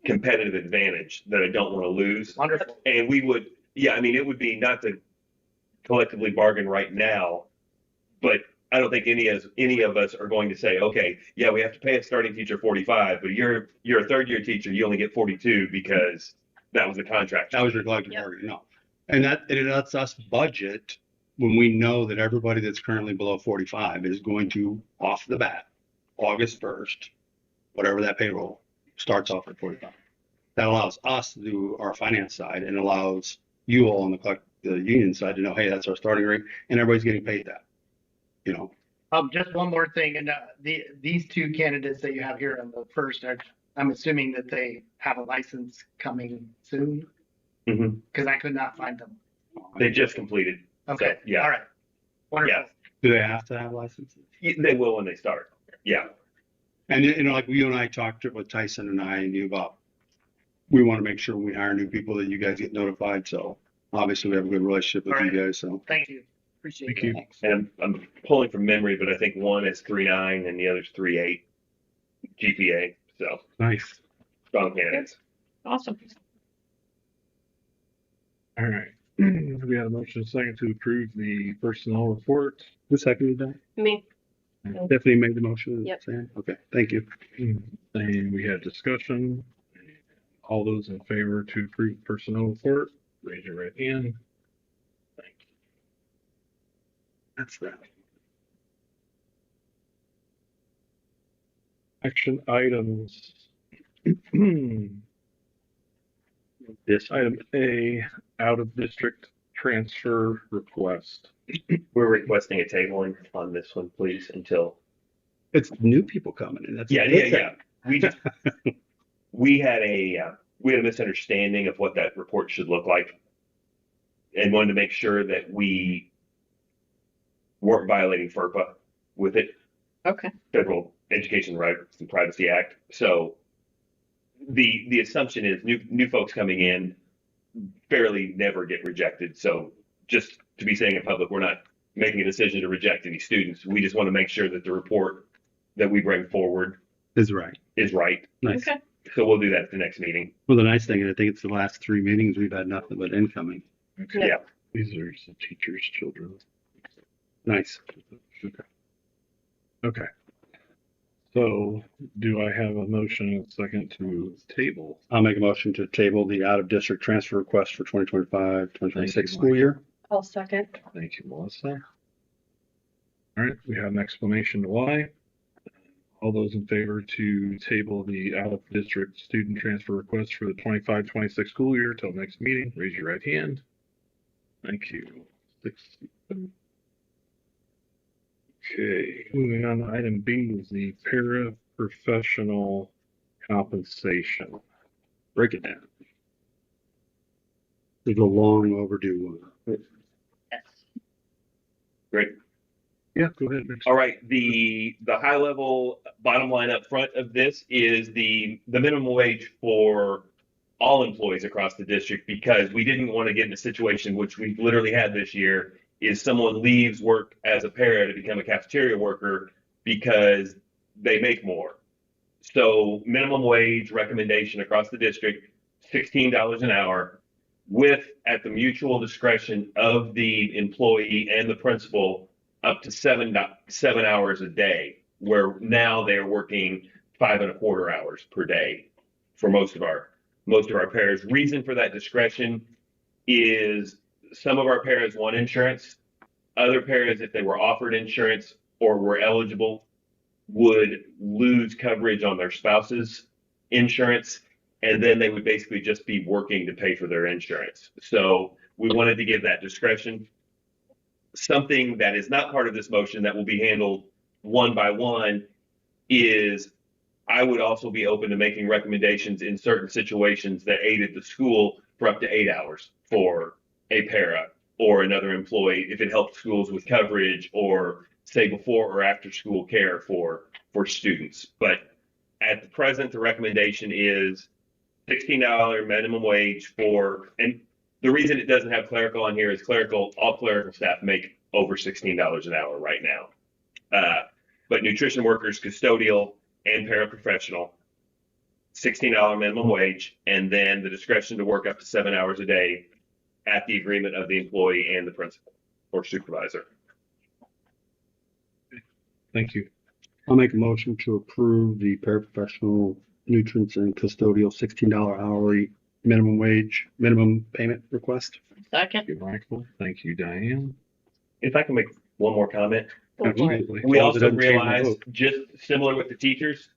competitive advantage that I don't want to lose. Wonderful. And we would, yeah, I mean, it would be not to collectively bargain right now, but I don't think any of us are going to say, okay, yeah, we have to pay a starting teacher 45, but you're a third year teacher, you only get 42 because that was the contract. That was your collective Yep. bargaining. No. And it lets us budget when we know that everybody that's currently below 45 is going to, off the bat, August 1st, whatever that payroll starts off at 45. That allows us to do our finance side and allows you all on the union side to know, hey, that's our starting rate, and everybody's getting paid that. You know, Just one more thing, and these two candidates that you have here on the first, I'm assuming that they have a license coming soon, Mhm. because I could not find them. They just completed. Okay, yeah. all right. Wonderful. Yeah. do they have to have licenses? They will when they start. Yeah. And like you and I talked with Tyson and I and you about, we want to make sure when we hire new people that you guys get notified. So obviously we have a good relationship with All you right. guys. So Thank you. Appreciate Thank it. you. And I'm pulling from memory, but I think one is 3.9 and the other's 3.8 GPA. So nice. strong candidates. Awesome. All right. We had a motion second to approve the personnel report. Who seconded that? me. Stephanie made the motion. Yep. Sam? Okay. Thank you. And we had discussion. All those in favor to approve personnel report, raise your right hand. Thank you. That's that. Action items. This Item A, out of district transfer request. We're requesting a tabling on this one, please, until. it's new people coming in. That's a Yeah, good yeah, yeah. We just, we had a misunderstanding of what that report should look like, and wanted to make sure that we weren't violating FERPA with it, Okay. Federal Education Rights and Privacy Act. So the assumption is new folks coming in fairly never get rejected. So just to be saying in public, we're not making a decision to reject any students. We just want to make sure that the report that we bring forward Is right. is right. Nice. Okay. So we'll do that at the next meeting. Well, the nice thing is I think it's the last 3 meetings we've had nothing but incoming. Yeah. These are some teachers' children. Nice. Okay. So do I have a motion and a second to table? I'll make a motion to table the out of district transfer request for 2025, 2026 Thank you, school year. I'll second. Thank you, Melissa. All right, we have an explanation to why. All those in favor to table the out-of-district student transfer request for the 25-26 school year till next meeting, raise your right hand. Thank you. Okay, moving on to item B is the paraprofessional compensation. Break it down. It's a long overdue one. Great. Yeah, go ahead. Next. All right. The high level bottom line up front of this is the minimum wage for all employees across the district, because we didn't want to get in a situation which we've literally had this year, is someone leaves work as a para to become a cafeteria worker because they make more. So minimum wage recommendation across the district, $16 an hour, with, at the mutual discretion of the employee and the principal, up to seven hours a day, where now they're working 5.25 hours per day for most of our paras. Reason for that discretion is some of our paras want insurance. Other paras, if they were offered insurance or were eligible, would lose coverage on their spouse's insurance, and then they would basically just be working to pay for their insurance. So we wanted to give that discretion. Something that is not part of this motion that will be handled one by one is I would also be open to making recommendations in certain situations that aided the school for up to 8 hours for a para or another employee, if it helped schools with coverage or say before or after school care for students. But at the present, the recommendation is $16 minimum wage for, and the reason it doesn't have clerical on here is all clerical staff make over $16 an hour right now. But nutrition workers, custodial, and paraprofessional, $16 minimum wage, and then the discretion to work up to 7 hours a day at the agreement of the employee and the principal or supervisor. Thank you. I'll make a motion to approve the paraprofessional nutrients and custodial $16 hourly minimum payment request. Second. Thank you, Michael. Thank you, Diane. If I can make one more comment. Absolutely. We As long as it also doesn't change the realize, vote. just similar with the teachers,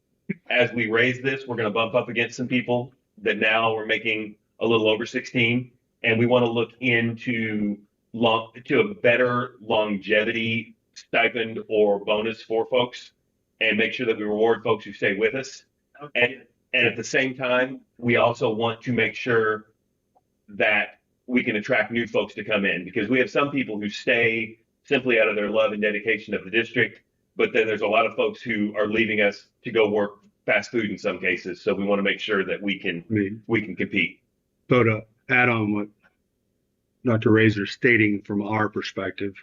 as we raise this, we're going to bump up against some people that now we're making a little over 16, and we want to look into a better longevity stipend or bonus for folks, and make sure that we reward folks who stay with us. And at the same time, we also want to make sure that we can attract new folks to come in, because we have some people who stay simply out of their love and dedication of the district, but then there's a lot of folks who are leaving us to go work fast food in some cases. So we want to make sure that we can compete. So to add on what Dr. Razor's stating from our perspective,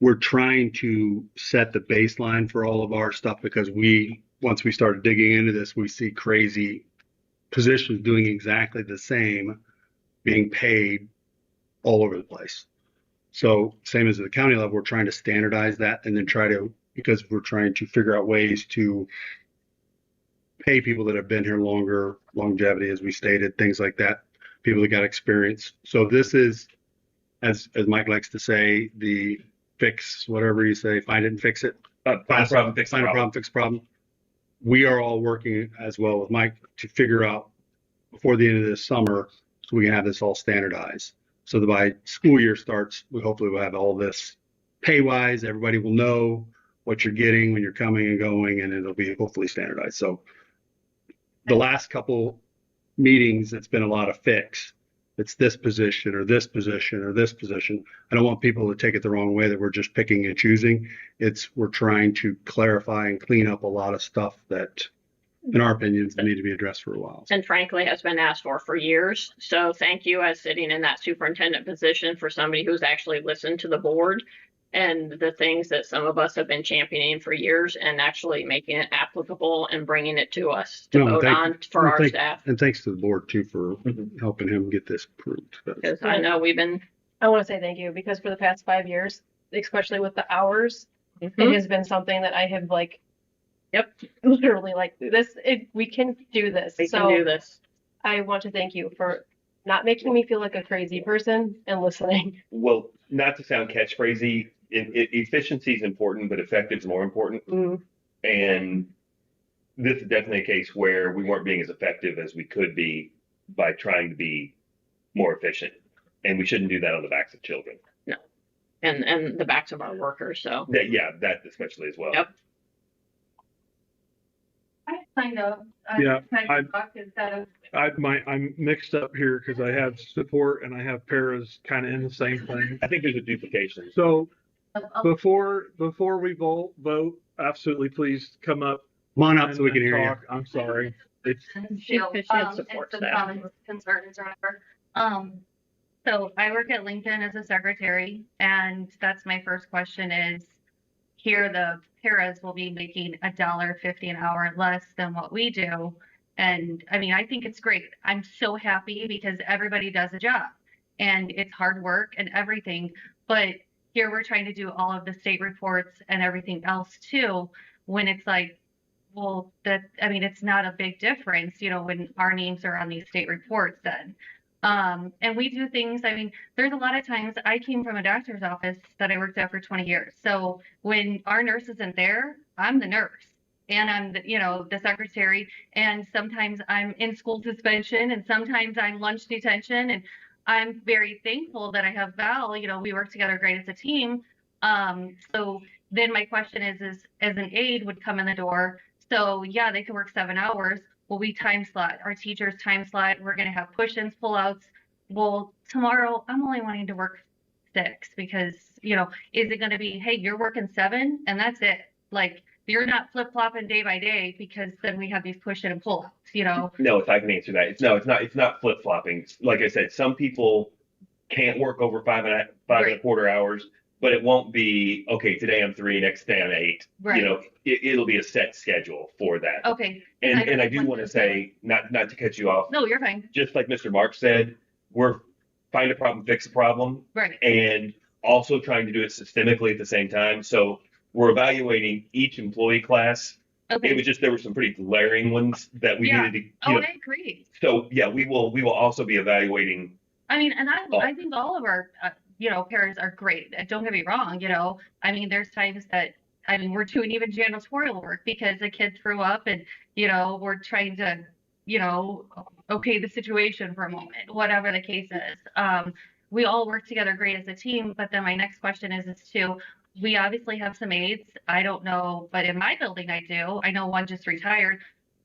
we're trying to set the baseline for all of our stuff, because once we started digging into this, we see crazy positions doing exactly the same being paid all over the place. So same as at the county level, we're trying to standardize that, and then because we're trying to figure out ways to pay people that have been here longer, longevity, as we stated, things like that, people that got experience. So this is, as Mike likes to say, the fix, whatever you say, find it and fix it. Find a problem, fix the Find a problem. problem, fix a problem. We are all working as well with Mike to figure out before the end of this summer, so we can have this all standardized. So that by school year starts, we hopefully will have all this pay wise. Everybody will know what you're getting when you're coming and going, and it'll be hopefully standardized. So the last couple meetings, it's been a lot of fix. It's this position or this position or this position. I don't want people to take it the wrong way that we're just picking and choosing. We're trying to clarify and clean up a lot of stuff that, in our opinions, need to be addressed for a while. And frankly has been asked for years. So thank you, as sitting in that superintendent position, for somebody who's actually listened to the board and the things that some of us have been championing for years, and actually making it applicable and bringing it to us to vote on for our staff. And thanks to the board too for helping him get this approved. Because I know I want to say thank you, because for the past 5 years, especially with the hours, it has been something that I have literally we can do this. We can do this. I want to thank you for not making me feel like a crazy person and listening. Well, not to sound catchphrasy, efficiency is important, but effective is more important. Mm. And this is definitely a case where we weren't being as effective as we could be by trying to be more efficient. And we shouldn't do that on the backs of children. And the backs of our workers. So That especially as well. Yep. I kind of, Yeah, talk instead of, I'm mixed up here because I have support and I have paras kind of in the same thing. I think there's a duplication. So before we vote, absolutely please come up. Come on up and- so we can and hear you. talk. I'm sorry. It's She had support and some staff. common concerns or whatever. So I work at LinkedIn as a secretary, and that's my first question is, here the paras will be making $1.50 an hour less than what we do. And I mean, I think it's great. I'm so happy because everybody does a job and it's hard work and everything. But here we're trying to do all of the state reports and everything else too, when it's like, well, it's not a big difference, when our names are on these state reports then. And we do things, there's a lot of times I came from a doctor's office that I worked at for 20 years. So when our nurse isn't there, I'm the nurse and I'm the secretary. And sometimes I'm in school suspension and sometimes I'm lunch detention. And I'm very thankful that I have Val, we work together great as a team. So then my question is as an aide would come in the door. So yeah, they could work 7 hours. Well, we time slot, our teachers time slot. We're going to have push-ins, pull-outs. Well, tomorrow I'm only wanting to work 6 because, is it going to be, hey, you're working 7 and that's it. Like you're not flip-flopping day by day because then we have these push-in and pull-outs, No, if I can answer that. It's not flip-flopping. Like I said, some people can't work over five and a quarter hours, but it won't be, okay, today I'm 3, next day I'm 8. Right. It'll be a set schedule for that. Okay. And I do want to say, not to cut you off, No, you're fine. just like Mr. Mark said, we're find a problem, fix a problem, Right. and also trying to do it systemically at the same time. So we're evaluating each employee class. Okay. It was just, there were some pretty glaring ones that we needed to, I agree. so yeah, we will also be evaluating. And I think all of our, parents are great. Don't get me wrong, there's times that, we're doing even janitorial work because the kid threw up and, we're trying to, okay the situation for a moment, whatever the case is. We all work together great as a team, but then my next question is we obviously have some aides. I don't know, but in my building I do. I know one just retired.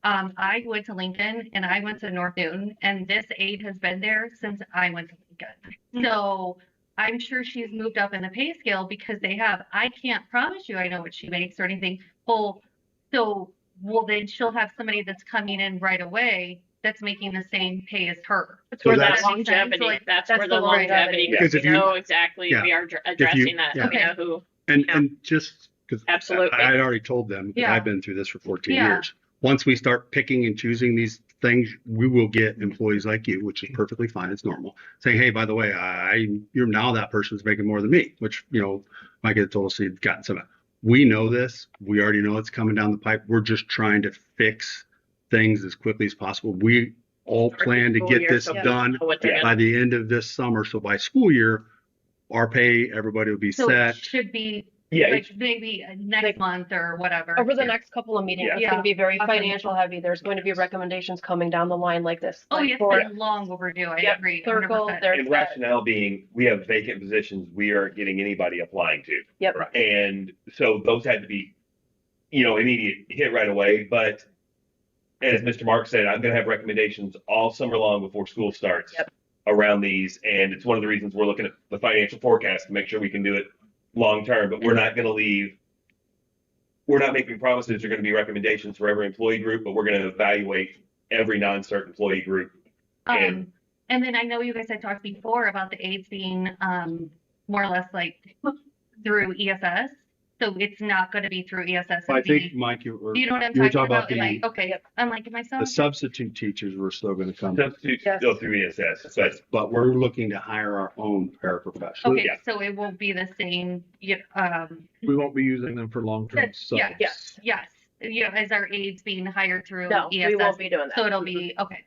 I went to Lincoln and I went to North Newton, and this aide has been there since I went to Lincoln. So I'm sure she's moved up in the pay scale because they have. I can't promise you I know what she makes or anything. Then she'll have somebody that's coming in right away that's making the same pay as her. That's So where that's- that longevity, Like, that's that's where the the longevity, Because we if you- know exactly, yeah. we are addressing that. yeah. We know who, And Yeah. and just because Absolutely. I had already told them, because Yeah. I've been through this for 14 Yeah. years. Once we start picking and choosing these things, we will get employees like you, which is perfectly fine. It's normal. Saying, hey, by the way, you're now that person's making more than me, which might get told us he'd gotten some. We know this. We already know it's coming down the pipe. We're just trying to fix things as quickly as possible. We all plan to School get year, this so we done know what they're by gonna- the end of this summer. So by school year, our pay, everybody will be So set. it should be Yeah, like maybe next month or whatever. Over the next couple of meetings, Yeah. it's going to be very Awesome. financial heavy. There's going to be recommendations coming down the line like this. Oh, like yes, for they're long overdue. I Yep, agree. clerical, 100%. there's And that. rationale being, we have vacant positions we aren't getting anybody applying to. Yep. Right. And so those had to be, immediate hit right away. But as Mr. Mark said, I'm going to have recommendations all summer long before school starts Yep. around these. And it's one of the reasons we're looking at the financial forecast to make sure we can do it long term. But we're not going to we're not making promises. There are going to be recommendations for every employee group, but we're going to evaluate every non-cert employee group. And And then I know you guys had talked before about the aides being more or less like through ESS. So it's not going to be through ESS. I it'd be- think, Mike, you were you know what I'm you were talking talking about? about Like, the okay, I'm like, am I the substitute teachers were still going to come, substitutes Yes. still through ESS. But but we're looking to hire our own paraprofessionals. Okay, Yeah. so it won't be the same. we won't be using them for long-term subs. Yeah, Yes. yes. As our aides being hired through No, ESS. we won't be doing that. So it'll be okay.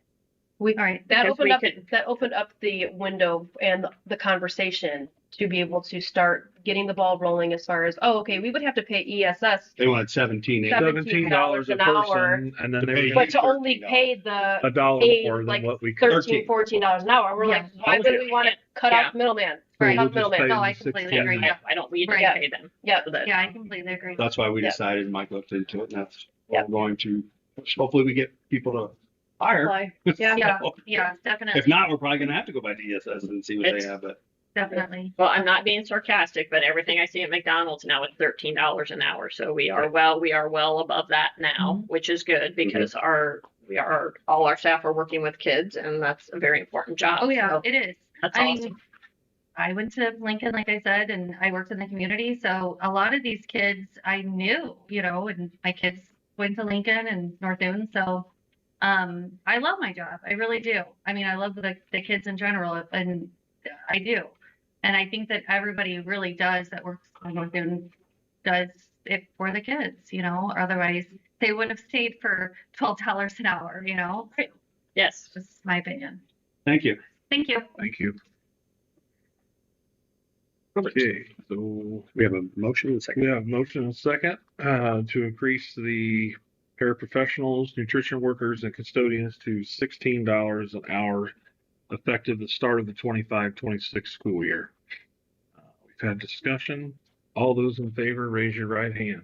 We, All right. that Because opened we up, could- that opened up the window and the conversation to be able to start getting the ball rolling as far as, oh, okay, we would have to pay ESS, They wanted 17. $17 a an hour, person, and then they would but get to only $13. pay the a dollar paid, more than like, what we could. $13, $14 an hour. We're Yeah. like, why would we want to cut Yeah. out the middleman? So Right. we'll Cut just middleman. pay No, them I completely 16. agree. Yeah, I don't need to Right. pay them. Yep. for that. Yeah, I completely agree. That's why we Yeah. decided, Mike looked into it, and that's Yeah. what we're going to, hopefully we get people to hire. Apply. Yeah, So, yeah, definitely. If not, we're probably gonna have to go by DSS and see what It's- they have, but Definitely. Well, I'm not being sarcastic, but everything I see at McDonald's now is $13 an hour. So we are well above that now, which is good because all our staff are working with kids, and that's a very important job. Oh, yeah, So it is. that's I awesome. mean, I went to Lincoln, like I said, and I worked in the community. So a lot of these kids I knew, and my kids went to Lincoln and North Boone. So I love my job. I really do. I mean, I love the kids in general, and I do. And I think that everybody really does that works on North Boone does it for the kids, otherwise they would have stayed for $12 an hour, Yes. Just my opinion. thank you. Thank you. Thank you. Okay, so We have a motion and a second. we have a motion and a second to increase the paraprofessionals, nutrition workers, and custodians to $16 an hour effective the start of the 25-26 school year. We've had discussion. All those in favor, raise your right hand.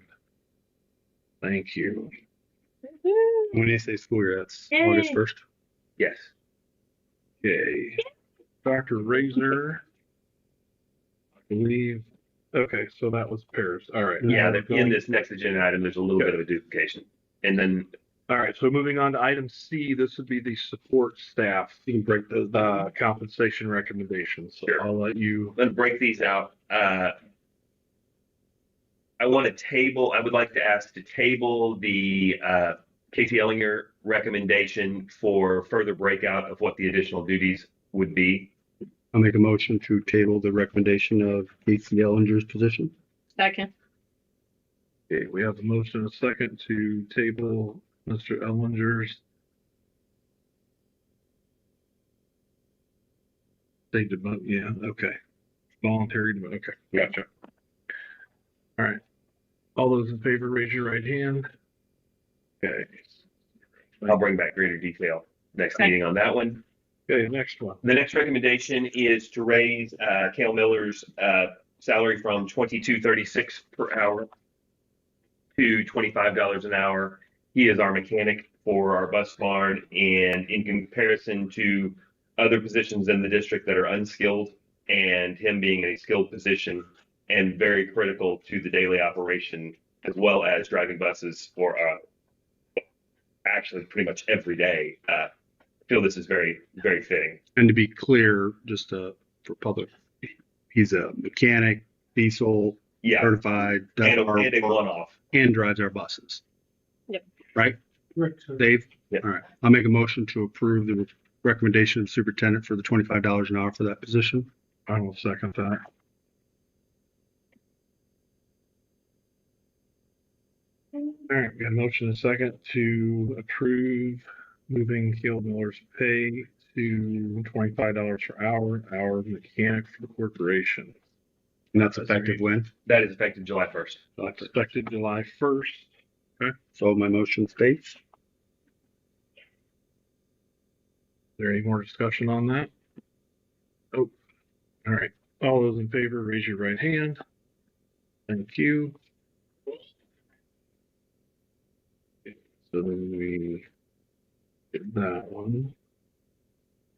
Thank you. When you say school year, that's Yay. August 1st. Yes. Okay. Dr. Razor, I believe. Okay, so that was Paris. All right. Yeah, now we're in going- this next agenda item, there's a little bit of a duplication. And then All right, so moving on to item C, this would be the support staff. You can break the compensation recommendations. So Sure. I'll let you. let's break these out. I would like to ask to table the Casey Ellinger recommendation for further breakout of what the additional duties would be. I'll make a motion to table the recommendation of Casey Ellinger's position. Second. Okay, we have a motion and a second to table Mr. Ellinger's. They did, yeah, okay. Voluntary, okay, gotcha. All right. All those in favor, raise your right hand. Okay. I'll bring back greater detail next Okay. meeting on that one. Okay, next one. The next recommendation is to raise Cale Miller's salary from $22.36 per hour to $25 an hour. He is our mechanic for our bus barn, and in comparison to other positions in the district that are unskilled, and him being in a skilled position and very critical to the daily operation, as well as driving buses for actually pretty much every day. I feel this is very, very fitting. And to be clear, just for public, he's a mechanic, diesel, Yeah, certified, does and our a work, one-off. and drives our buses. Yep. Right? Dave? Yep. All right. I'll make a motion to approve the recommendation of superintendent for the $25 an hour for that position. I will second that. All right, we got a motion and a second to approve moving Cale Miller's pay to $25 per hour mechanic for the corporation. And that's effective when? That is effective July 1st. Expected July 1st. So my motion states. Is there any more discussion on that? Oh, all right. All those in favor, raise your right hand. Thank you. So then we get that one.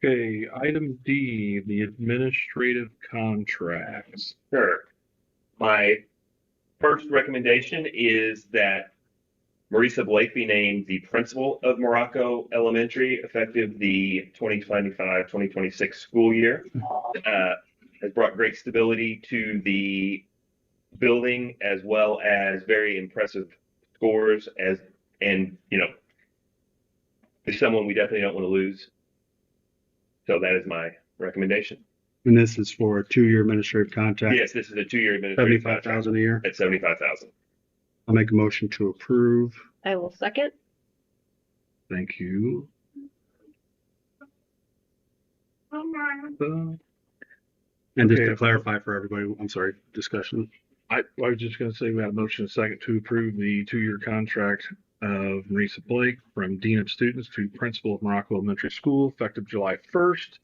Okay, item D, the administrative contracts. Sure. My first recommendation is that Marisa Blake be named the principal of Morocco Elementary effective the 2025-2026 school year. Has brought great stability to the building as well as very impressive scores is someone we definitely don't want to lose. So that is my recommendation. And this is for a 2-year administrative contract. Yes, this is a 2-year administrative contract 75,000 a year. at 75,000. I'll make a motion to approve. I will second. Thank you. And just Okay. to clarify for everybody, I'm sorry, discussion. I was just gonna say we had a motion and a second to approve the 2-year contract of Marisa Blake from Dean of Students to Principal of Morocco Elementary School effective July 1st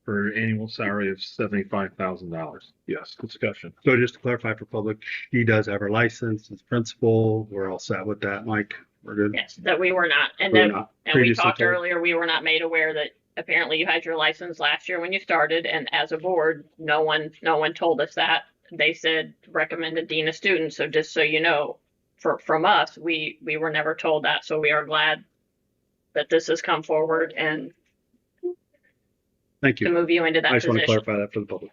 for an annual salary of $75,000. Yes, discussion. So just to clarify for public, she does have her license as principal. We're all set with that, Mike. We're good. Yes, that we were not. And We're then, not and we previously talked told. earlier, we were not made aware that apparently you had your license last year when you started, and as a board, no one told us that. They said recommended dean of students. So just so you know, from us, we were never told that. So we are glad that this has come forward and Thank to you. move you into that I just want to position. clarify that for the public.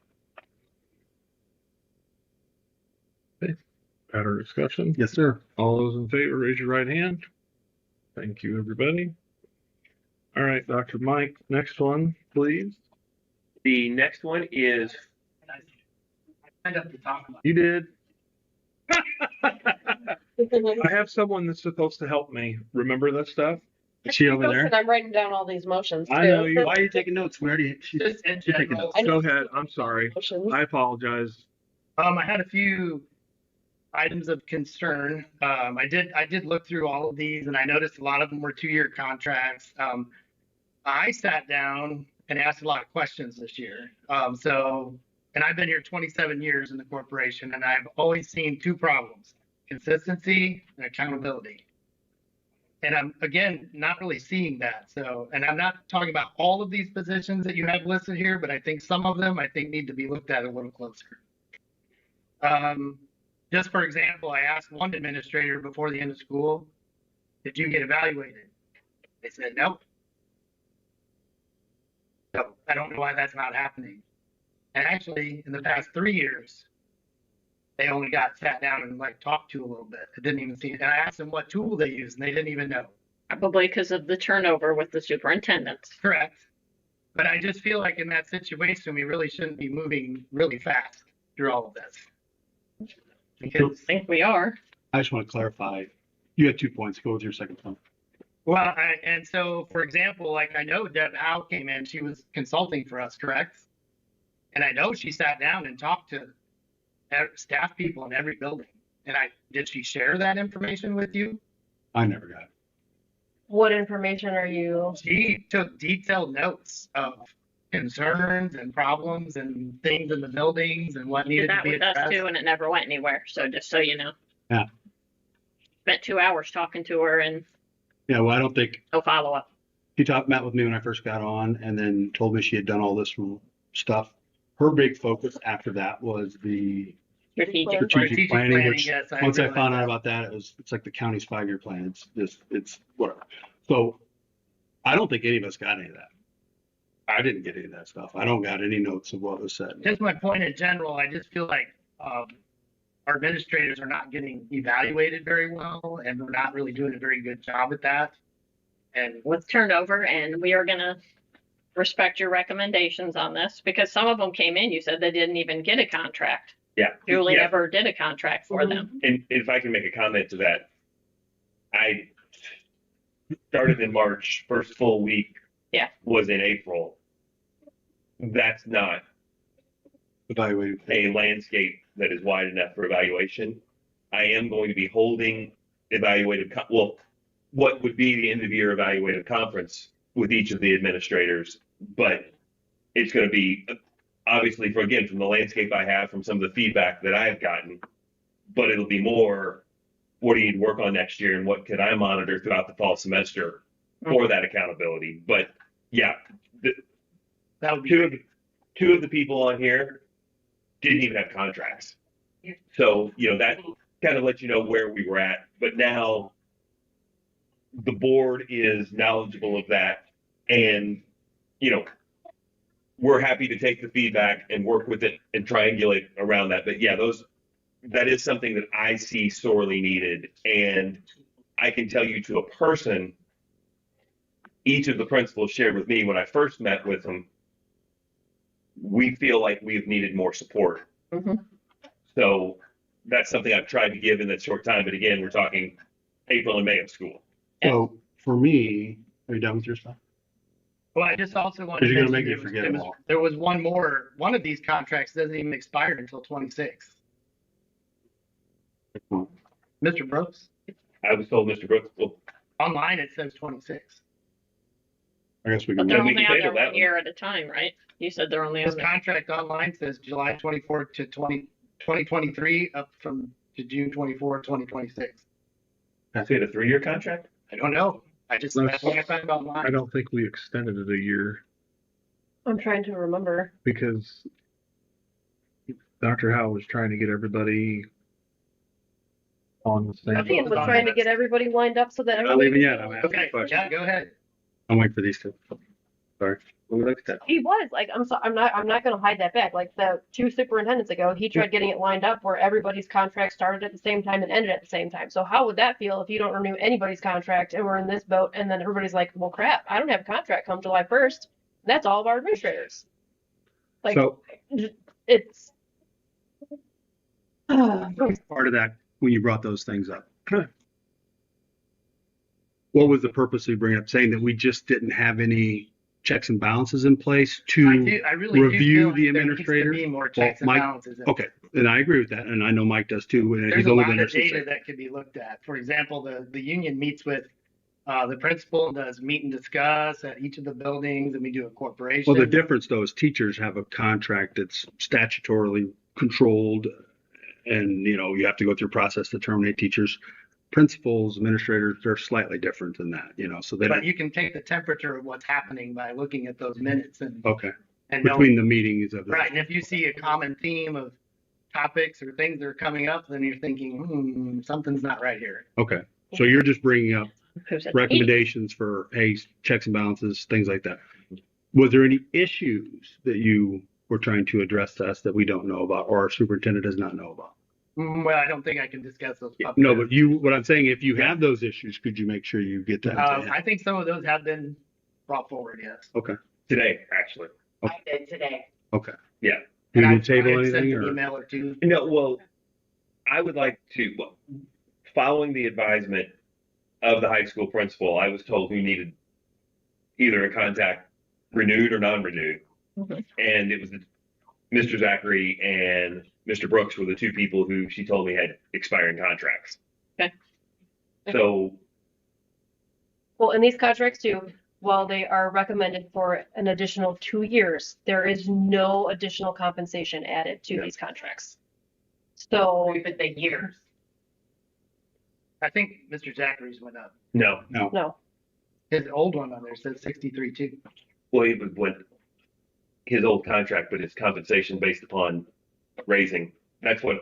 Better discussion? Yes, sir. All those in favor, raise your right hand. Thank you, everybody. All right, Dr. Mike, next one, please. The next one is I signed up to talk about. You did. I have someone that's supposed to help me remember that stuff. Is she over there? I'm writing down all these motions too. I know you. Why are you taking notes? We already, Just in You're taking general. I know. Go ahead. I'm sorry. Motions. I apologize. I had a few items of concern. I did look through all of these and I noticed a lot of them were 2-year contracts. I sat down and asked a lot of questions this year. And I've been here 27 years in the corporation and I've always seen 2 problems: consistency and accountability. And I'm, again, not really seeing that. So, and I'm not talking about all of these positions that you have listed here, but I think some of them need to be looked at a little closer. Just for example, I asked one administrator before the end of school, did you get evaluated? They said, nope. So I don't know why that's not happening. And actually, in the past 3 years, they only got sat down and like talked to a little bit. I didn't even see it. And I asked them what tool they use, and they didn't even know. Probably because of the turnover with the superintendents. Correct. But I just feel like in that situation, we really shouldn't be moving really fast through all of this. Because, I think we are. I just want to clarify. You had 2 points. Go with your second point. well, and so, for example, like I know Deb Howe came in, she was consulting for us, correct? And I know she sat down and talked to staff people in every building. And did she share that information with you? I never got it. What information are you? She took detailed notes of concerns and problems and things in the buildings and what Did needed to that be with us addressed. too, and it never went anywhere. So just so you know. Yeah. Spent 2 hours talking to her and Yeah, well, I don't think no follow up. she met with me when I first got on and then told me she had done all this stuff. Her big focus after that was the Strategic. strategic planning, which yes, once I realize found out that. about that, it's like the county's 5-year plan. It's whatever. So I don't think any of us got any of that. I didn't get any of that stuff. I don't got any notes of what was said. Just my point in general, I just feel like our administrators are not getting evaluated very well, and we're not really doing a very good job at that. And With turnover, and we are gonna respect your recommendations on this because some of them came in. You said they didn't even get a contract. Yeah. Julie Yeah. never did a contract for them. And if I can make a comment to that, I started in March, first full week Yeah. was in April. That's not Evaluating. a landscape that is wide enough for evaluation. I am going to be holding what would be the end of year evaluative conference with each of the administrators, but it's going to be obviously from the landscape I have from some of the feedback that I've gotten, but it'll be more, what do you need to work on next year and what can I monitor throughout the fall semester for that accountability? But yeah, that would be two of the people on here didn't even have contracts. So, that kind of lets you know where we were at. But now the board is knowledgeable of that. And, we're happy to take the feedback and work with it and triangulate around that. But yeah, that is something that I see sorely needed. And I can tell you to a person, each of the principals shared with me when I first met with them, we feel like we've needed more support. Mhm. So that's something I've tried to give in that short time. But again, we're talking April and May of school. So for me, are you done with your stuff? Well, I just also wanted Because to you're gonna mention make me forget them all. there was one more. One of these contracts doesn't even expire until 26. Mr. Brooks, I was told Mr. Brooks, well, online it says 26. I guess we But can. they're we only can on table there that 1 one. year at a time, right? You said they're only on This there. contract online says July 24 to 2023 up to June 24, 2026. so we had a 3-year contract? I don't know. That's what I found online. I don't think we extended it a year I'm trying to remember. because Dr. Howe was trying to get everybody on the same. That's Ian what was was on trying to that. get everybody lined up so that I'm not everybody. leaving yet. I'm asking Okay, a question. yeah, go ahead. I'm waiting for these two. Sorry. Let me look at that. He was like, I'm not gonna hide that back. Like the 2 superintendents ago, he tried getting it lined up where everybody's contract started at the same time and ended at the same time. So how would that feel if you don't renew anybody's contract and we're in this boat and then everybody's like, well, crap, I don't have a contract come July 1st. That's all of our administrators. Like So it's. part of that, when you brought those things up, what was the purpose of bringing up, saying that we just didn't have any checks and balances in place to I really do review feel the like there needs to administrators? be more checks and Mike- balances. Okay, and I agree with that, and I know Mike does too. And There's he's a only lot been there of since. data that could be looked at. For example, the union meets with the principal, does meet and discuss at each of the buildings, and we do a corporation. Well, the difference though is teachers have a contract that's statutorily controlled, and you have to go through a process to terminate teachers. Principals, administrators, they're slightly different than that, so they But don't. you can take the temperature of what's happening by looking at those minutes and Okay, knowing. between the meetings of the. Right, and if you see a common theme of topics or things that are coming up, then you're thinking, something's not right here. Okay, so you're just bringing up Who said recommendations for, hey, checks and balances, things like that. Was there any issues that you were trying to address to us that we don't know about, or our superintendent does not know about? Well, I don't think I can discuss those. No, but what I'm saying, if you have those issues, could you make sure you get that? to him? I think some of those have been brought forward, yes. Okay, Today, actually. I did today. okay. Yeah. Do you And need to table I had sent anything, an or? email or two. No, well, I would like to, following the advisement of the high school principal, I was told who needed either a contact renewed or non-renewed. Mhm. And it was Mr. Zachary and Mr. Brooks were the 2 people who she told me had expiring contracts. Okay. So, Well, in these contracts too, while they are recommended for an additional 2 years, there is no additional compensation added to Yeah. these contracts. So We put the years. I think Mr. Zachary's went up. no. no, His old one on there says 63 too. Well, he was with his old contract, but his compensation based upon raising. That's what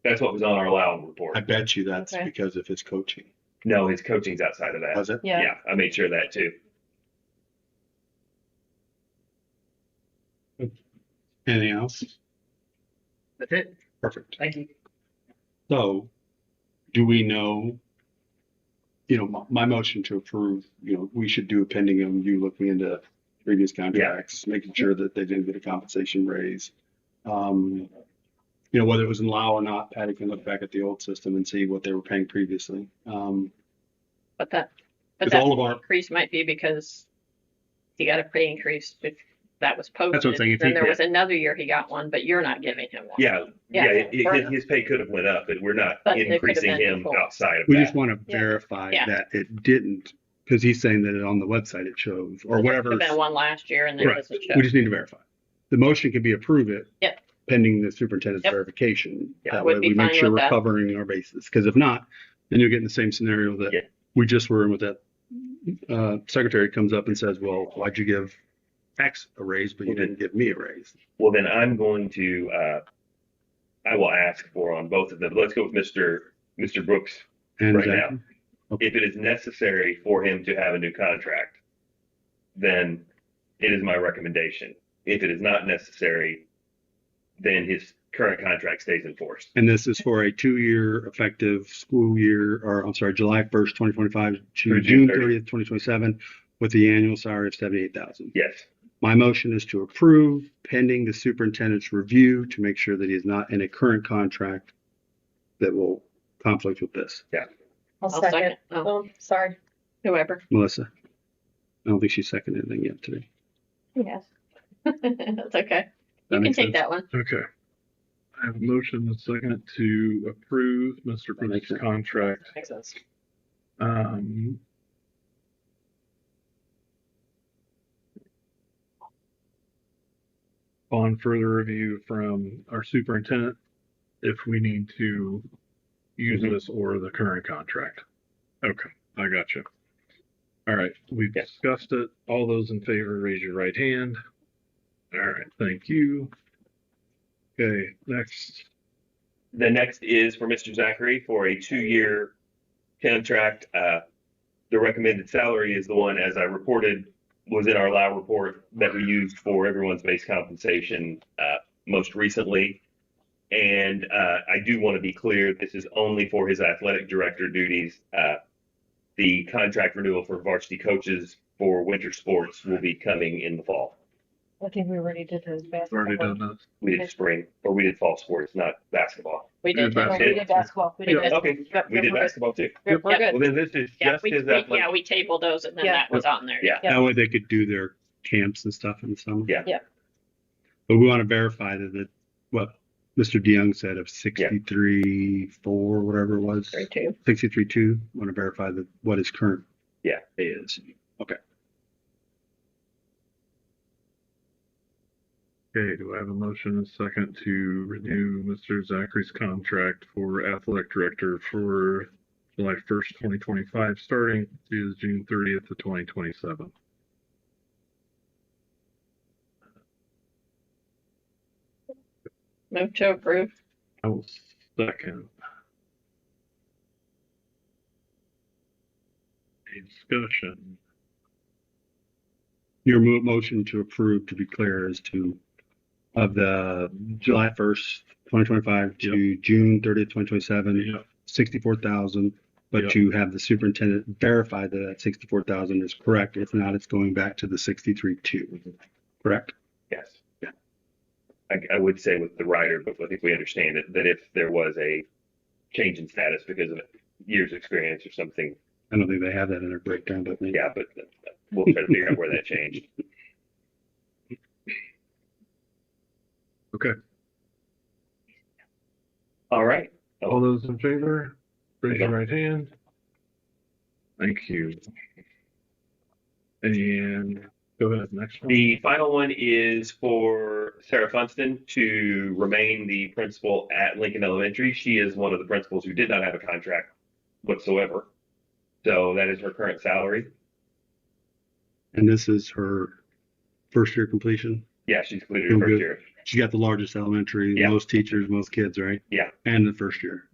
was on our allowable report. I bet you that's Okay. because of his coaching. No, his coaching's outside of that. Was it? yeah. Yeah, I made sure of that too. Anything else? That's it. Perfect. Thank you. So, do we know, my motion to approve, we should do pending you looking into previous contracts, making sure that they didn't get a compensation raise. Whether it was in Lao or not, Patty can look back at the old system and see what they were paying previously. But that Because all of our- increase might be because he got a pay increase if that was posted. That's what I'm saying, if Then he- there was another year he got one, but you're not giving him one. Yeah, Yeah, fair enough. his pay could have went up, but we're not But it could have increasing been him before. outside of We that. just want to Yeah. verify Yeah. that it didn't, because he's saying that on the website it shows, or There whatever. could have been one last year and then Right. this is show. We just need to verify. The motion can be approve it. Yep. Pending the superintendent's Yep. verification. Yeah, That would way be we make fine sure with we're that. covering our bases. Because if not, then you'll get in the same scenario that Yeah. we just were in with that secretary comes up and says, well, why'd you give X a raise, but you didn't give me a raise? Well, then I'm going to, I will ask for on both of them. Let's go with Mr. Brooks And right Zach- now. If it is necessary for him to have a new contract, then it is my recommendation. If it is not necessary, then his current contract stays in force. And this is for a 2-year effective school year, or I'm sorry, July 1st, 2025 to Through June June 30th, 2027, with the annual salary of 78,000. Yes. My motion is to approve pending the superintendent's review to make sure that he is not in a current contract that will conflict with this. I'll I'll second. Oh, Oh, sorry. whoever. Melissa? I don't think she seconded anything yet today. Yes. That's okay. That You can makes take sense. that one. Okay. I have a motion and a second to approve Mr. That makes Brooks' sense. contract. Makes sense. Um, on further review from our superintendent, if we need to use this or the current contract. Okay, I got you. All right, we've Yeah. discussed it. All those in favor, raise your right hand. All right, thank you. Okay, next. The next is for Mr. Zachary for a 2-year contract. The recommended salary is the one, as I reported, was in our LAO report that we used for everyone's base compensation most recently. And I do want to be clear, this is only for his athletic director duties. The contract renewal for varsity coaches for winter sports will be coming in the fall. I think we already did his Already basketball. done this. We did spring, or we did fall sports, not basketball. We did. Good too. No, we did basketball. We did Yeah, basketball. okay, Yep, we yep, did we're good. basketball too. Yep, we're Well, good. then this is Yeah, just his athletic. we tabled those and then Yeah. that was on there. Yeah. Yeah. That way they could do their camps and stuff in the summer. Yeah. Yeah. But we want to verify that what Mr. DeYoung said of 63.4, whatever it was. 3-2. 63.2. Want to verify that what his current Yeah. pay is. Okay. Okay, do I have a motion and a second to renew Mr. Zachary's contract for athletic director for July 1st, 2025, starting to June 30th of 2027? Move to approve. I will second. A discussion. Your motion to approve, to be clear, is to of the July 1st, 2025 to June 30th, 2027, Yep. 64,000, but Yep. to have the superintendent verify that that 64,000 is correct. If not, it's going back to the 63.2. Correct? Yes. Yeah. I would say with the rider, but I think we understand it, that if there was a change in status because of years experience or something, I don't think they have that in their breakdown, but maybe. yeah, but we'll try to figure out where that changed. Okay, All right. all those in favor, raise your right hand. Thank you. And go ahead, next one. The final one is for Sarah Funston to remain the principal at Lincoln Elementary. She is one of the principals who did not have a contract whatsoever. So that is her current salary. And this is her first year completion. Yeah, she's completed her Oh, first good. year. She got the largest elementary, Yeah. most teachers, most kids, right? Yeah. And the first year.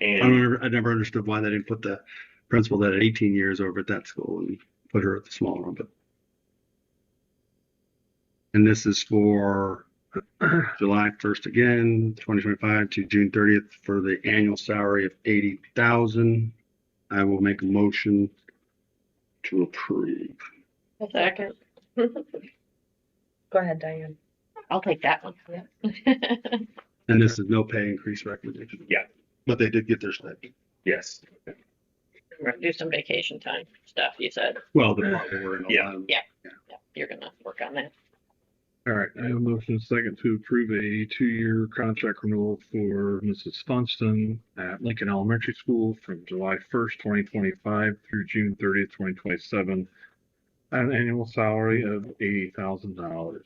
And I never understood why they didn't put the principal that had 18 years over at that school and put her at the smaller one. But and this is for July 1st again, 2025 to June 30th for the annual salary of 80,000. I will make a motion to approve. Second. Go ahead, Diane. I'll take that one. And this is no pay increase recommendation. Yeah. But they did get their stipend. yes, We're gonna do some vacation time stuff, you said. Well, the part where we're in Yeah. allowed. Yeah, you're gonna work on that. All right, I have a motion and a second to approve a 2-year contract renewal for Mrs. Funston at Lincoln Elementary School from July 1st, 2025 through June 30th, 2027, at an annual salary of $80,000.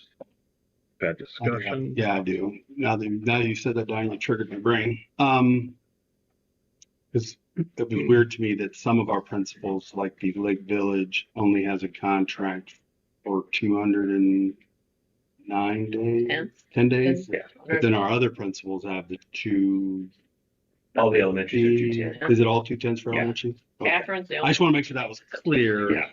Had discussion? Yeah, I do. Now that you said that, Diane, you triggered my brain. Because it was weird to me that some of our principals, like the Lake Village, only has a contract for 209 days, 10 days. yeah. But then our other principals have the two. All the elementaries are 210. Is it all 210s for Yeah. elementary? Okay. Catherine's the I only. just want to make sure that was clear. Yeah.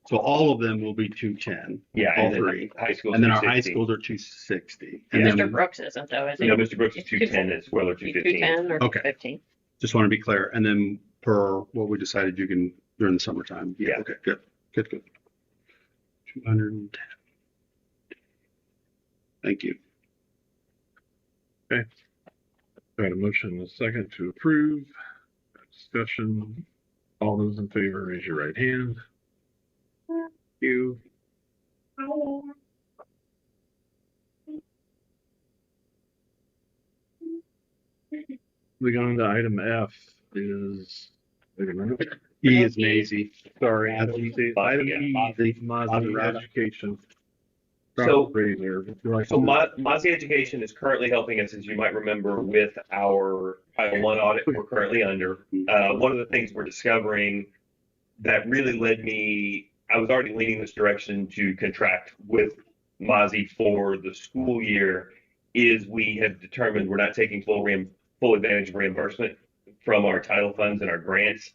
So all of them will be 210. Yeah, All and then three. high school. And then our high schools are 260. And Yeah. Mr. then, Brooks isn't though, is he? No, Mr. Brooks is He's 210 as well, or 215. 210 or Okay. 215. Just want to be clear. And then per what we decided, you can during the summertime. Yeah. Okay, good. 210. Thank you. I had a motion and a second to approve. Discussion. All those in favor, raise your right hand. You. Moving on to item F is, wait a minute. E is Maisie. Sorry, Item item E. E, Mozzie Education. So- So Mozzie Education is currently helping us, as you might remember, with our Title I audit we're currently under. One of the things we're discovering that really led me, I was already leaning this direction to contract with Mozzie for the school year, is we have determined we're not taking full advantage of reimbursement from our title funds and our grants.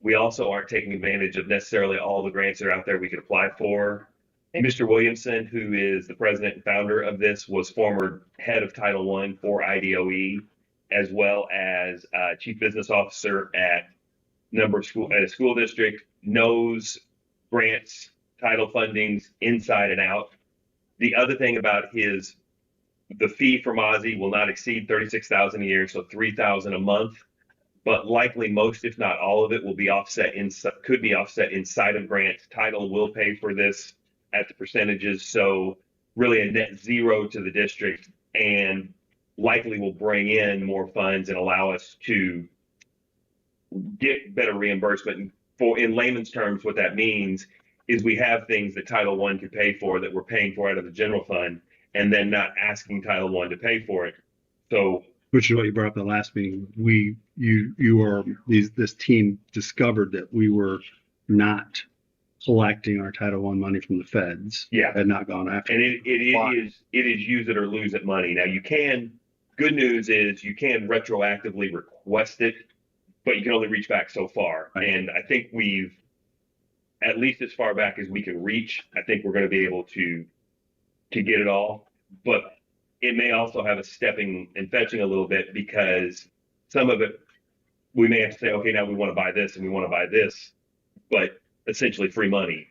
We also aren't taking advantage of necessarily all the grants that are out there we could apply for. Mr. Williamson, who is the president and founder of this, was former head of Title I for IDOE, as well as chief business officer at a school district, knows grants, title fundings inside and out. The other thing about the fee for Mozzie will not exceed $36,000 a year, so $3,000 a month. But likely most, if not all of it, will be could be offset inside of grants. Title will pay for this at the percentages, so really a net zero to the district, and likely will bring in more funds and allow us to get better reimbursement. In layman's terms, what that means is we have things that Title I could pay for that we're paying for out of the general fund, and then not asking Title I to pay for it. So, Which is what you brought up in the last meeting. This team discovered that we were not collecting our Title I money from the feds. Yeah. Had not gone after. and it is use it or lose it money. Now good news is you can retroactively request it, but you can only reach back so far. Right. And I think we've, at least as far back as we can reach, I think we're going to be able to get it all. But it may also have us stepping and fetching a little bit, because some of it we may have to say, okay, now we want to buy this and we want to buy this, but essentially free money,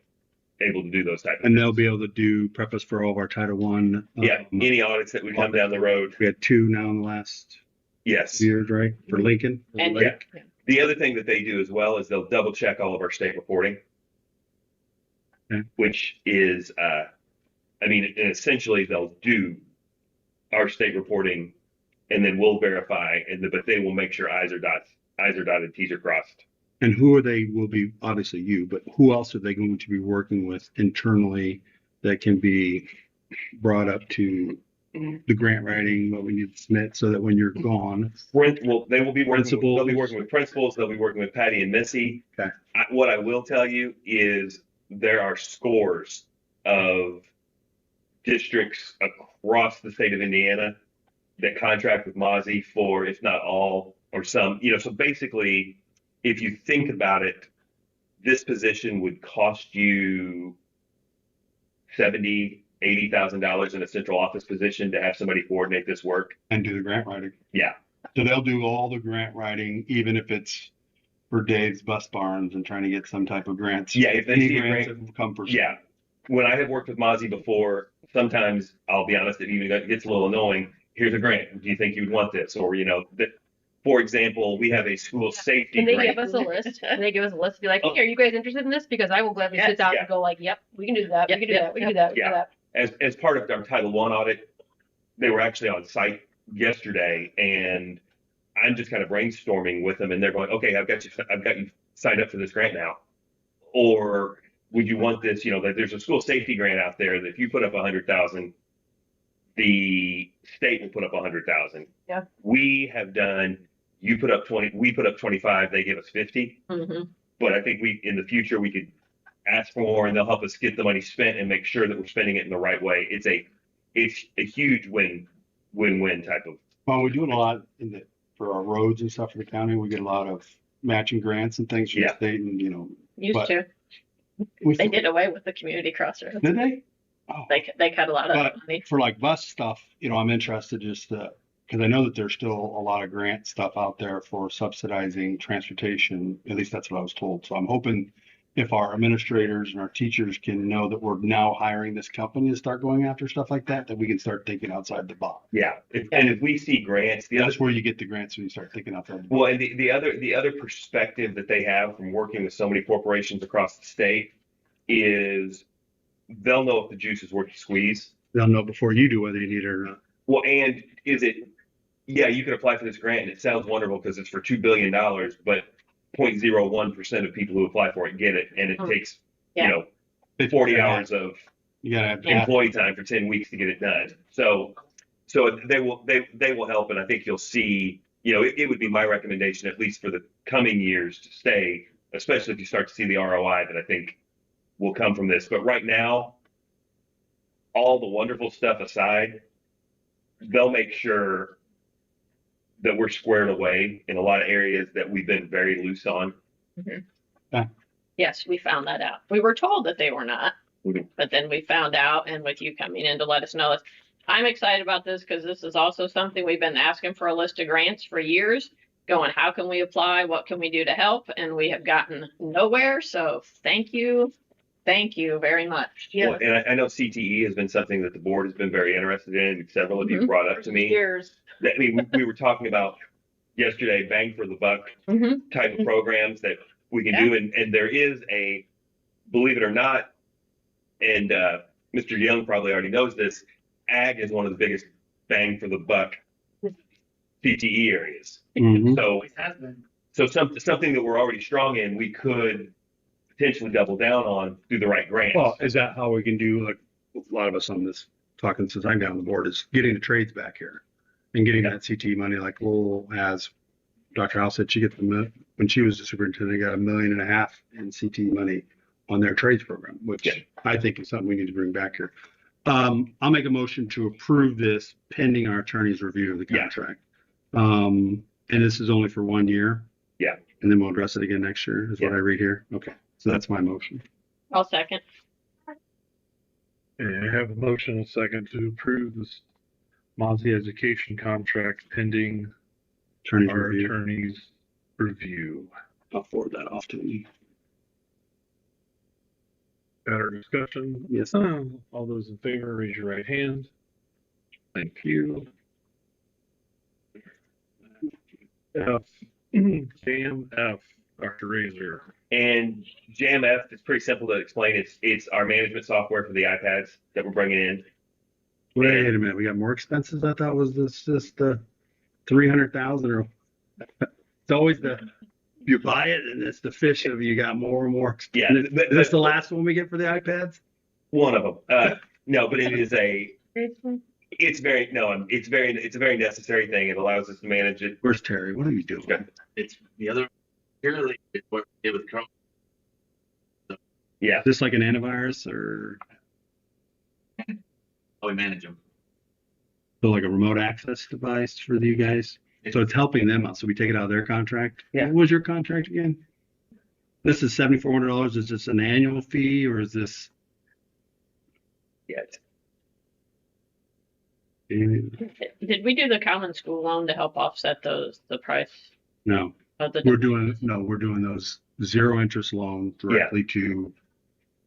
able to do those type of And things. they'll be able to do prep us for all of our Title I. Yeah, any audits that would come down the road. We had 2 now in the last Yes. years, right? For Lincoln. And Yeah. The other thing that they do as well is they'll double check all of our state reporting, Okay. which is, and essentially they'll do our state reporting, and then we'll verify, but they will make sure I's are dotted, T's are crossed. And will be obviously you, but who else are they going to be working with internally that can be brought up to the grant writing, what we need to submit, so that when you're gone, They will be working. Principals. They'll be working with principals. They'll be working with Patty and Missy. Okay. What I will tell you is there are scores of districts across the state of Indiana that contract with Mozzie for, if not all, or some. So basically, if you think about it, this position would cost you $70,000-$80,000 in a central office position to have somebody coordinate this work. and do the grant writing. Yeah. So they'll do all the grant writing, even if it's for Dave's Bus Barns and trying to get some type of grants. Yeah, if they Any see a grants grant- that will come for. Yeah. When I have worked with Mozzie before, sometimes I'll be honest, it even gets a little annoying. Here's a grant. Do you think you'd want this? Or, for example, we have a school safety Can they grant. give us a list? Can they give us a list? Be like, hey, are you guys interested in this? Because I will gladly sit down Yeah. and go like, yep, we can do that. Yep, We can do yep, that. We can do that. We can do yeah. that. As part of our Title I audit, they were actually on site yesterday, and I'm just kind of brainstorming with them, and they're going, okay, I've got you signed up for this grant now. Or would you want this? There's a school safety grant out there that if you put up 100,000, the state will put up 100,000. Yeah. We have done. You put up 20. We put up 25. They give us 50. Mhm. But I think in the future we could ask for more, and they'll help us get the money spent and make sure that we're spending it in the right way. It's a huge win-win type of. Well, we're doing a lot for our roads and stuff for the county. We get a lot of matching grants and things from the Yeah. state, and Used But- to. we They did away with the community crossroads. did they? Oh. They cut a lot of But money. for like bus stuff, I'm interested just because I know that there's still a lot of grant stuff out there for subsidizing transportation. At least that's what I was told. So I'm hoping if our administrators and our teachers can know that we're now hiring this company to start going after stuff like that we can start thinking outside the box. Yeah. And if we see grants, That's where you get the grants when you start thinking outside the box. well, and the other perspective that they have from working with so many corporations across the state is they'll know if the juice is worth the squeeze. They'll know before you do whether you need it or not. Well, and is it, yeah, you can apply for this grant and it sounds wonderful because it's for $2 billion, but 0.01% of people who apply for it get it. And it takes, Yeah. you know, 40 hours of You gotta have employee time for 10 weeks to get it done. So they will help. And I think you'll see, you know, it would be my recommendation, at least for the coming years, to stay, especially if you start to see the ROI that I think will come from this. But right now, all the wonderful stuff aside, they'll make sure that we're squared away in a lot of areas that we've been very loose on. Yes, we found that out. We were told that they were not, Mhm. but then we found out, and with you coming in to let us know, I'm excited about this because this is also something we've been asking for a list of grants for years, going, how can we apply? What can we do to help? And we have gotten nowhere. So thank you. Thank you very much. Well, and I know CTE has been something that the board has been very interested in. Several of you Mhm. brought up to me. Years. I mean, we were talking about yesterday, bang for the buck Mhm. type of programs that we can do. And there is a, believe it or not, and Mr. Young probably already knows this, ag is one of the biggest bang for the buck CTE areas. Mhm. So, Always has been. so something that we're already strong in, we could potentially double down on through the right grants. Well, is that how we can do, like, a lot of us on this, talking since I'm down the board, is getting the trades back here and getting that CTE money, like Lowell has. Dr. House said she gets when she was the superintendent, got $1.5 million in CTE money on their trades program, which I think is something we need to bring back here. I'll make a motion to approve this pending our attorney's review of the contract. And this is only for 1 year. Yeah. And then we'll address it again next year, is what I read here. Okay. So that's my motion. I'll second. And I have a motion and a second to approve this Mozzie education contract pending Attorney's our review. attorney's review. I'll forward that off to you. Better discussion? Yes. All those in favor, raise your right hand. Thank you. F, Jam F, Dr. Razor. And JMF, it's pretty simple to explain. It's our management software for the iPads that we're bringing in. Wait a minute, we got more expenses? I thought was this just the 300,000 or it's always you buy it and it's the fish of you got more and more. Yeah, Is this the last one we get for the iPads? One of them. No, but it is it's a very necessary thing. It allows us to manage it. Where's Terry? What are you doing? It's the other purely it's what we did with Chrome. Yeah. Is this like an antivirus or How we manage them. so like a remote access device for you guys? So it's helping them out. So we take it out of their contract. Yeah. What was your contract again? This is $7,400. Is this an annual fee or is this? Yeah. Did we do the common school loan to help offset the price No, of the? we're doing those zero interest loan directly to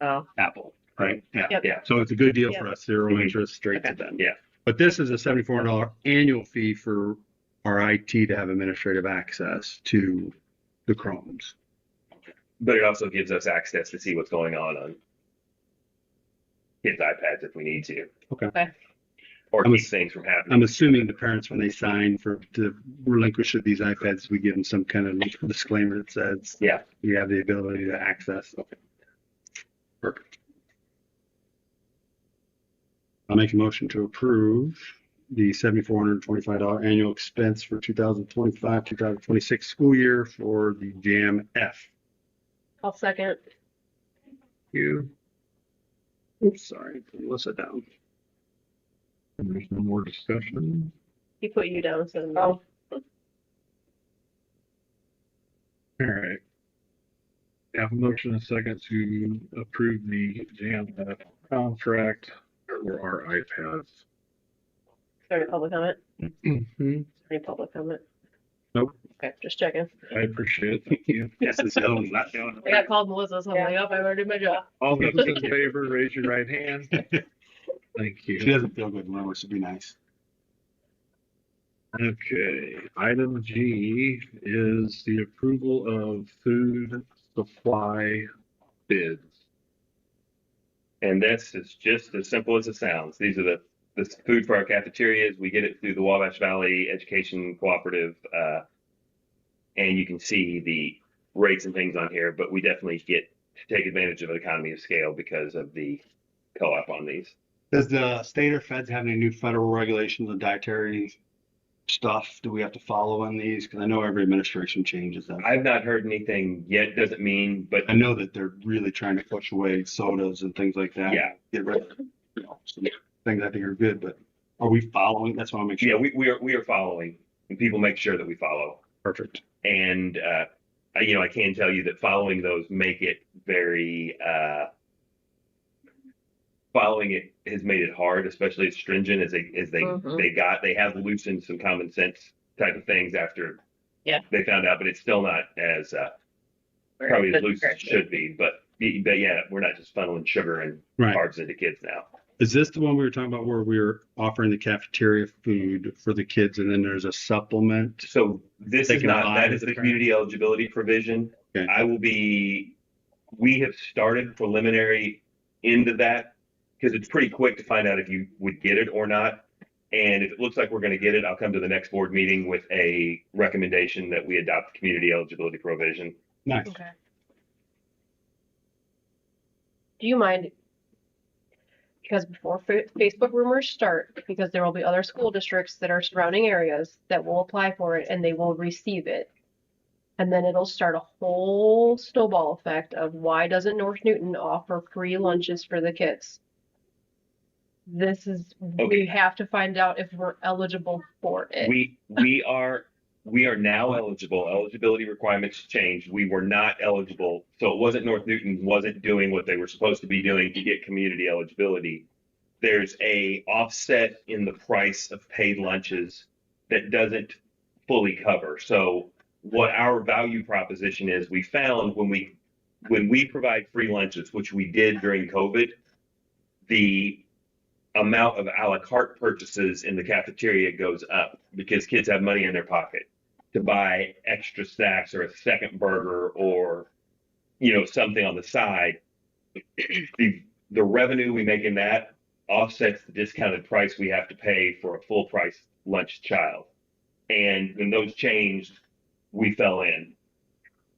Oh, Apple, right? Yeah. Yep. Yeah. So it's a good deal for Yep. us, zero Mhm. interest straight to Okay. them. Yeah. But this is a $7,400 annual fee for our IT to have administrative access to the Chromes. But it also gives us access to see what's going on kids' iPads if we need to. Okay. Or I'm keep ass- things from happening. I'm assuming the parents, when they sign to relinquish these iPads, we give them some kind of disclaimer that says, Yeah. you have the ability to access. Okay. Perfect. I'll make a motion to approve the $7,425 annual expense for 2025-2026 school year for the JAM F. I'll second. You. Oops, sorry, put Melissa down. And there's no more discussion. He put you down, so. Oh. All right. I have a motion and a second to approve the JAM contract for our iPads. Sorry, public comment. Mhm. Any public comment? Nope. Okay, just checking. I appreciate it. Thank you. Yes, it's no, not doing I got called Melissa, so I'm like, oh, I already did my job. All those in favor, raise your right hand. Thank She you. doesn't feel good, remember, should be nice. Okay, item G is the approval of food supply bids. And this is just as simple as it sounds. These are the food for our cafeterias. We get it through the Wabash Valley Education Cooperative, and you can see the rates and things on here. But we definitely get to take advantage of an economy of scale because of the co-op on these. Does the state or feds have any new federal regulations on dietary stuff? Do we have to follow on these? Because I know every administration changes that. I've not heard anything yet. Doesn't mean, but I know that they're really trying to push away sodas and things like that. Yeah. Get rid of, some things I think are good, but are we following? That's what I make sure. yeah, we are following, and people make sure that we follow. Perfect. And I can tell you that following those make it very following it has made it hard, especially as stringent as they have loosened some common sense type of things after they found out, but it's still not as probably as loose as it should be. But yeah, we're not just funneling sugar and carbs into kids now. Is this the one we were talking about where we were offering the cafeteria food for the kids and then there's a supplement? So this They is can not, buy that as is a the parent? community eligibility provision. Okay. We have started preliminary into that because it's pretty quick to find out if you would get it or not. And if it looks like we're going to get it, I'll come to the next board meeting with a recommendation that we adopt the community eligibility provision. Nice. Okay. Do you mind? Because before Facebook rumors start, because there will be other school districts that are surrounding areas that will apply for it and they will receive it. And then it'll start a whole snowball effect of why doesn't North Newton offer free lunches for the kids? We have to find out if we're eligible for it. We are now eligible. Eligibility requirements changed. We were not eligible. So it wasn't North Newton wasn't doing what they were supposed to be doing to get community eligibility. There's a offset in the price of paid lunches that doesn't fully cover. So what our value proposition is, we found when we provide free lunches, which we did during COVID, the amount of a la carte purchases in the cafeteria goes up because kids have money in their pocket to buy extra snacks or a second burger or something on the side. The revenue we make in that offsets the discounted price we have to pay for a full price lunch child. And when those changed, we fell in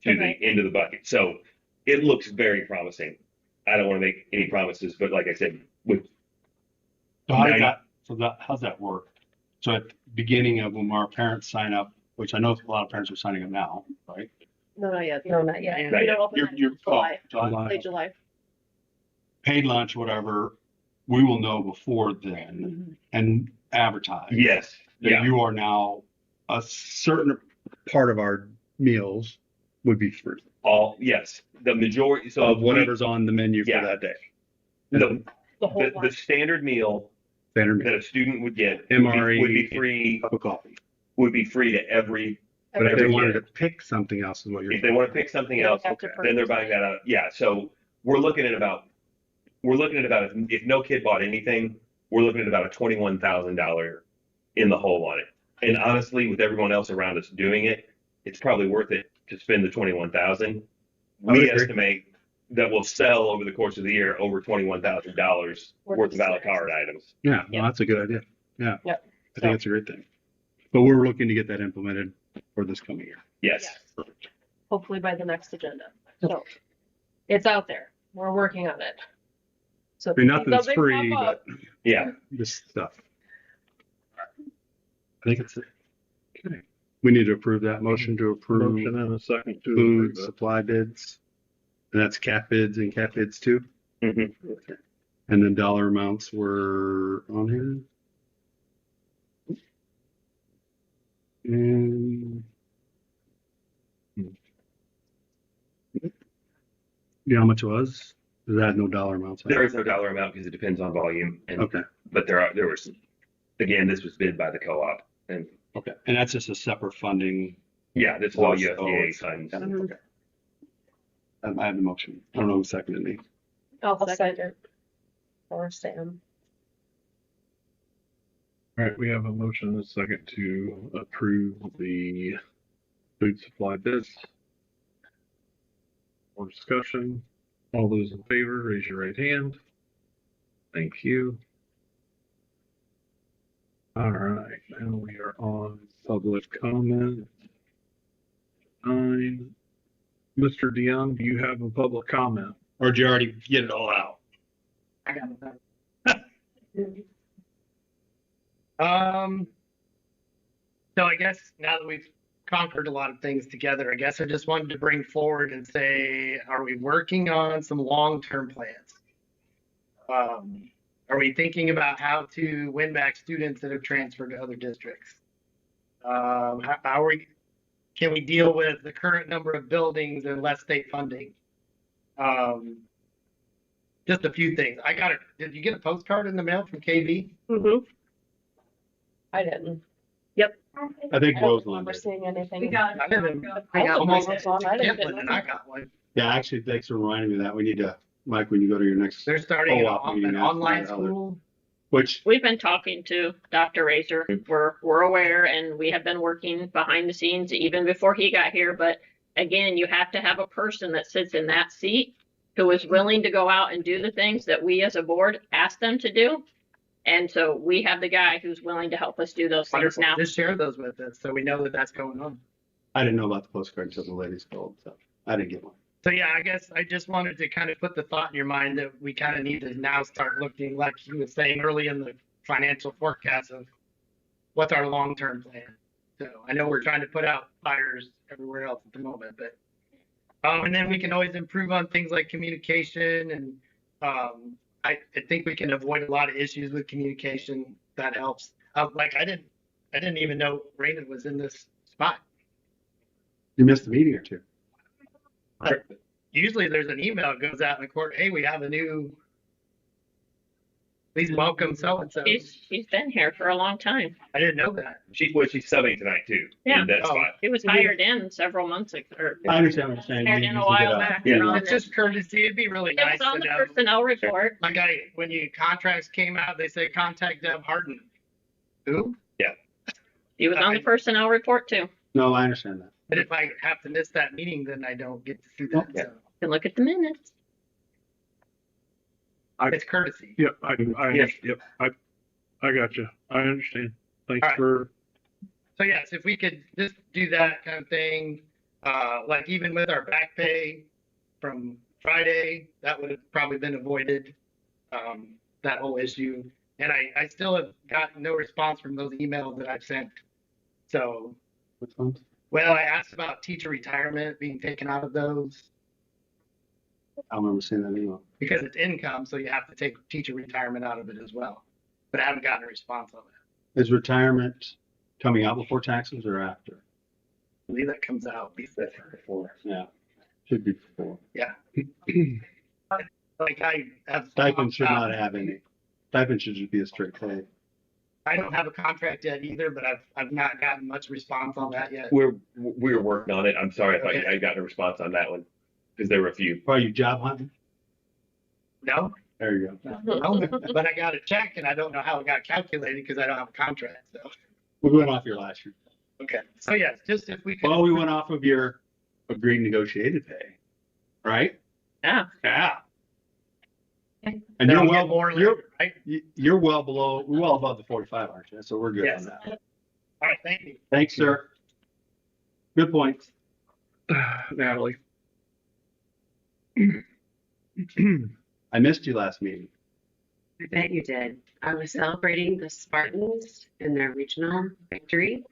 to the end of the bucket. So it looks very promising. I don't want to make any promises, but like I said, how's that work? So at the beginning of when our parents sign up, which I know a lot of parents are signing up now, right? No, not yet. No, not yet. We don't open that until July. July. Late July. Paid lunch, whatever, we will know before then and advertise. yes, That yeah, you are now A certain part of our meals would be free yes, the majority. So of whatever's on the menu for Yeah. that day. the The the standard meal Standard that meal, a student would get MRE, would be free cup of coffee. to every. But if they every wanted kid. to pick something else, is what you're If they want to pick something They don't else, have to then they're purchase buying it. that out. Yeah, so we're looking at about if no kid bought anything, we're looking at about a $21,000 in the hole on it. And honestly, with everyone else around us doing it, it's probably worth it to spend the $21,000. We agree. estimate that we'll sell over the course of the year over $21,000 worth of a la carte items. Yeah, well, that's a good idea. Yeah. Yep. I think that's a great thing. But we're looking to get that implemented for this coming year. Yes. Hopefully by the next agenda. So it's out there. We're working on it. So I mean, nothing's something free, pop but up. Yeah. this stuff. I think it's it. Okay. We need to approve that motion to approve Motion and a second to food approve that. supply bids. And that's cap bids and cap bids too. Mhm. And then dollar amounts were on here. And you know how much it was? It had no dollar amounts. on it. There is no dollar amount because it depends on volume. And Okay. but there was again, this was bid by the co-op. And Okay. And that's just a separate funding. yeah, this is all Oh, USDA it's- funds. Okay. I have the motion. I don't know who seconded me. I'll I'll second. second. Or Sam. All right, we have a motion and a second to approve the food supply bids. More discussion. All those in favor, raise your right hand. Thank you. All right, now we are on public comment. Mr. DeYoung, do you have a public comment? Or did you already get it all out? I got it. So I guess now that we've conquered a lot of things together, I guess I just wanted to bring forward and say, are we working on some long-term plans? Are we thinking about how to win back students that have transferred to other districts? Can we deal with the current number of buildings and less state funding? Just a few things. Did you get a postcard in the mail from KB? Mm-hmm. I didn't. I think I don't Roseland remember did. seeing anything. We got I didn't. I got Almost one. I didn't get and I got one. Yeah, actually, thanks for reminding me of that. We need to, Mike, when you go to your next, They're starting Co-op meeting an after online that other- school. which, We've been talking to Dr. Razor. We're aware, and we have been working behind the scenes even before he got here. But again, you have to have a person that sits in that seat who is willing to go out and do the things that we as a board ask them to do. And so we have the guy who's willing to help us do those things Wonderful. now. Just share those with us so we know that that's going on. I didn't know about the postcard until the ladies called, so I didn't get one. So yeah, I guess I just wanted to kind of put the thought in your mind that we kind of need to now start looking, like you was saying early in the financial forecast, of what's our long-term plan. So I know we're trying to put out fires everywhere else at the moment, but and then we can always improve on things like communication, and I think we can avoid a lot of issues with communication. That helps. Like I didn't even know Raymond was in this spot. You missed a meeting or two. Usually there's an email that goes out in the court, hey, we have a new, please welcome so-and-so. He's been here for a long time. I didn't know that. She's subbing tonight too. Yeah. In that Oh. spot. He was hired in several months ago, or I understand what you're saying. hired You in a usually get while back. Yeah. and all It's that. just courtesy. It'd be really It nice was on to the know. personnel report. Like when your contracts came out, they say contact Deb Harden. Who? He was on the personnel report too. No, I understand that. But if I have to miss that meeting, then I don't get to see that. Okay. So You can look at the minutes. it's courtesy. Yep, Yes. yep, I got you. I understand. Thanks All right. for, So yes, if we could just do that kind of thing, like even with our back pay from Friday, that would have probably been avoided, that whole issue. And I still have gotten no response from those emails that I've sent. So, Which ones? well, I asked about teacher retirement being taken out of those I don't remember seeing that email. because it's income, so you have to take teacher retirement out of it as well. But I haven't gotten a response on that. Is retirement coming out before taxes or after? I believe that comes out before. Before, yeah. Should be before. Like I have. Stipend should not have any. Stipend should just be a straight pay. I don't have a contract yet either, but I've not gotten much response on that yet. We're working on it. I'm sorry if Okay. I got a response on that one because there were a few. Are you job hunting? No, There you go. no, but I got a check and I don't know how it got calculated because I don't have a contract. So, We went off your last year. okay. So yes, just if we could. Well, we went off of your agreed negotiated pay, right? Yeah. Yeah. And then you're I'll get well, more you're, later, right? you're well above the 45, aren't you? So we're good Yes. on that. All right, thank you. Thanks, sir. Good point. Natalie. I missed you last meeting. I bet you did. I was celebrating the Spartans and their regional victory.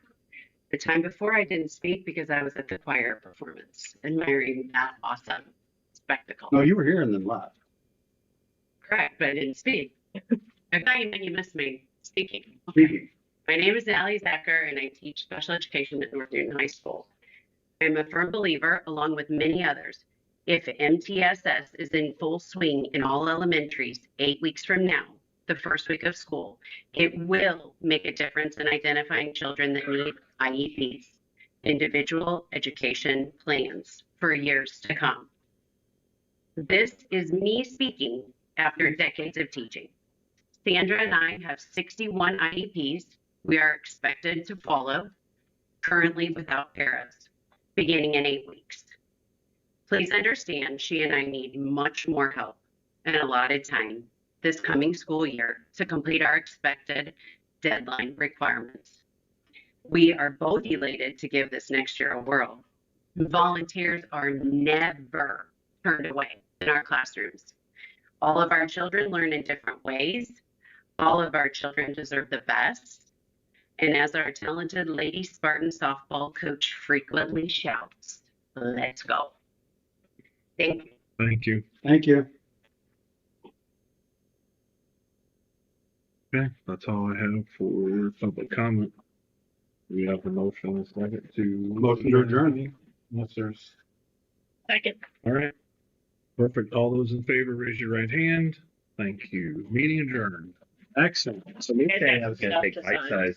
The time before I didn't speak because I was at the choir performance, admiring that awesome spectacle. No, you were here and then left. Correct, but I didn't speak. I thought you meant you missed me speaking. Speaking. My name is Allie Zecker, and I teach special education at North Newton High School. I am a firm believer, along with many others, if MTSS is in full swing in all elementaries 8 weeks from now, the first week of school, it will make a difference in identifying children that need IEPs, individual education plans, for years to come. This is me speaking after decades of teaching. Sandra and I have 61 IEPs we are expected to follow, currently without paras, beginning in 8 weeks. Please understand, she and I need much more help and allotted time this coming school year to complete our expected deadline requirements. We are both elated to give this next year a whirl. Volunteers are never turned away in our classrooms. All of our children learn in different ways. All of our children deserve the best. And as our talented Lady Spartan softball coach frequently shouts, let's go. Thank you. Thank you. Thank you. Okay, that's all I have for public comment. We have a motion and a second to. Motion to adjourn. Unless there's, Second. all right. Perfect. All those in favor, raise your right hand. Thank you. Meeting adjourned. Excellent. So we Okay, I was gonna stuff take to bite sign. size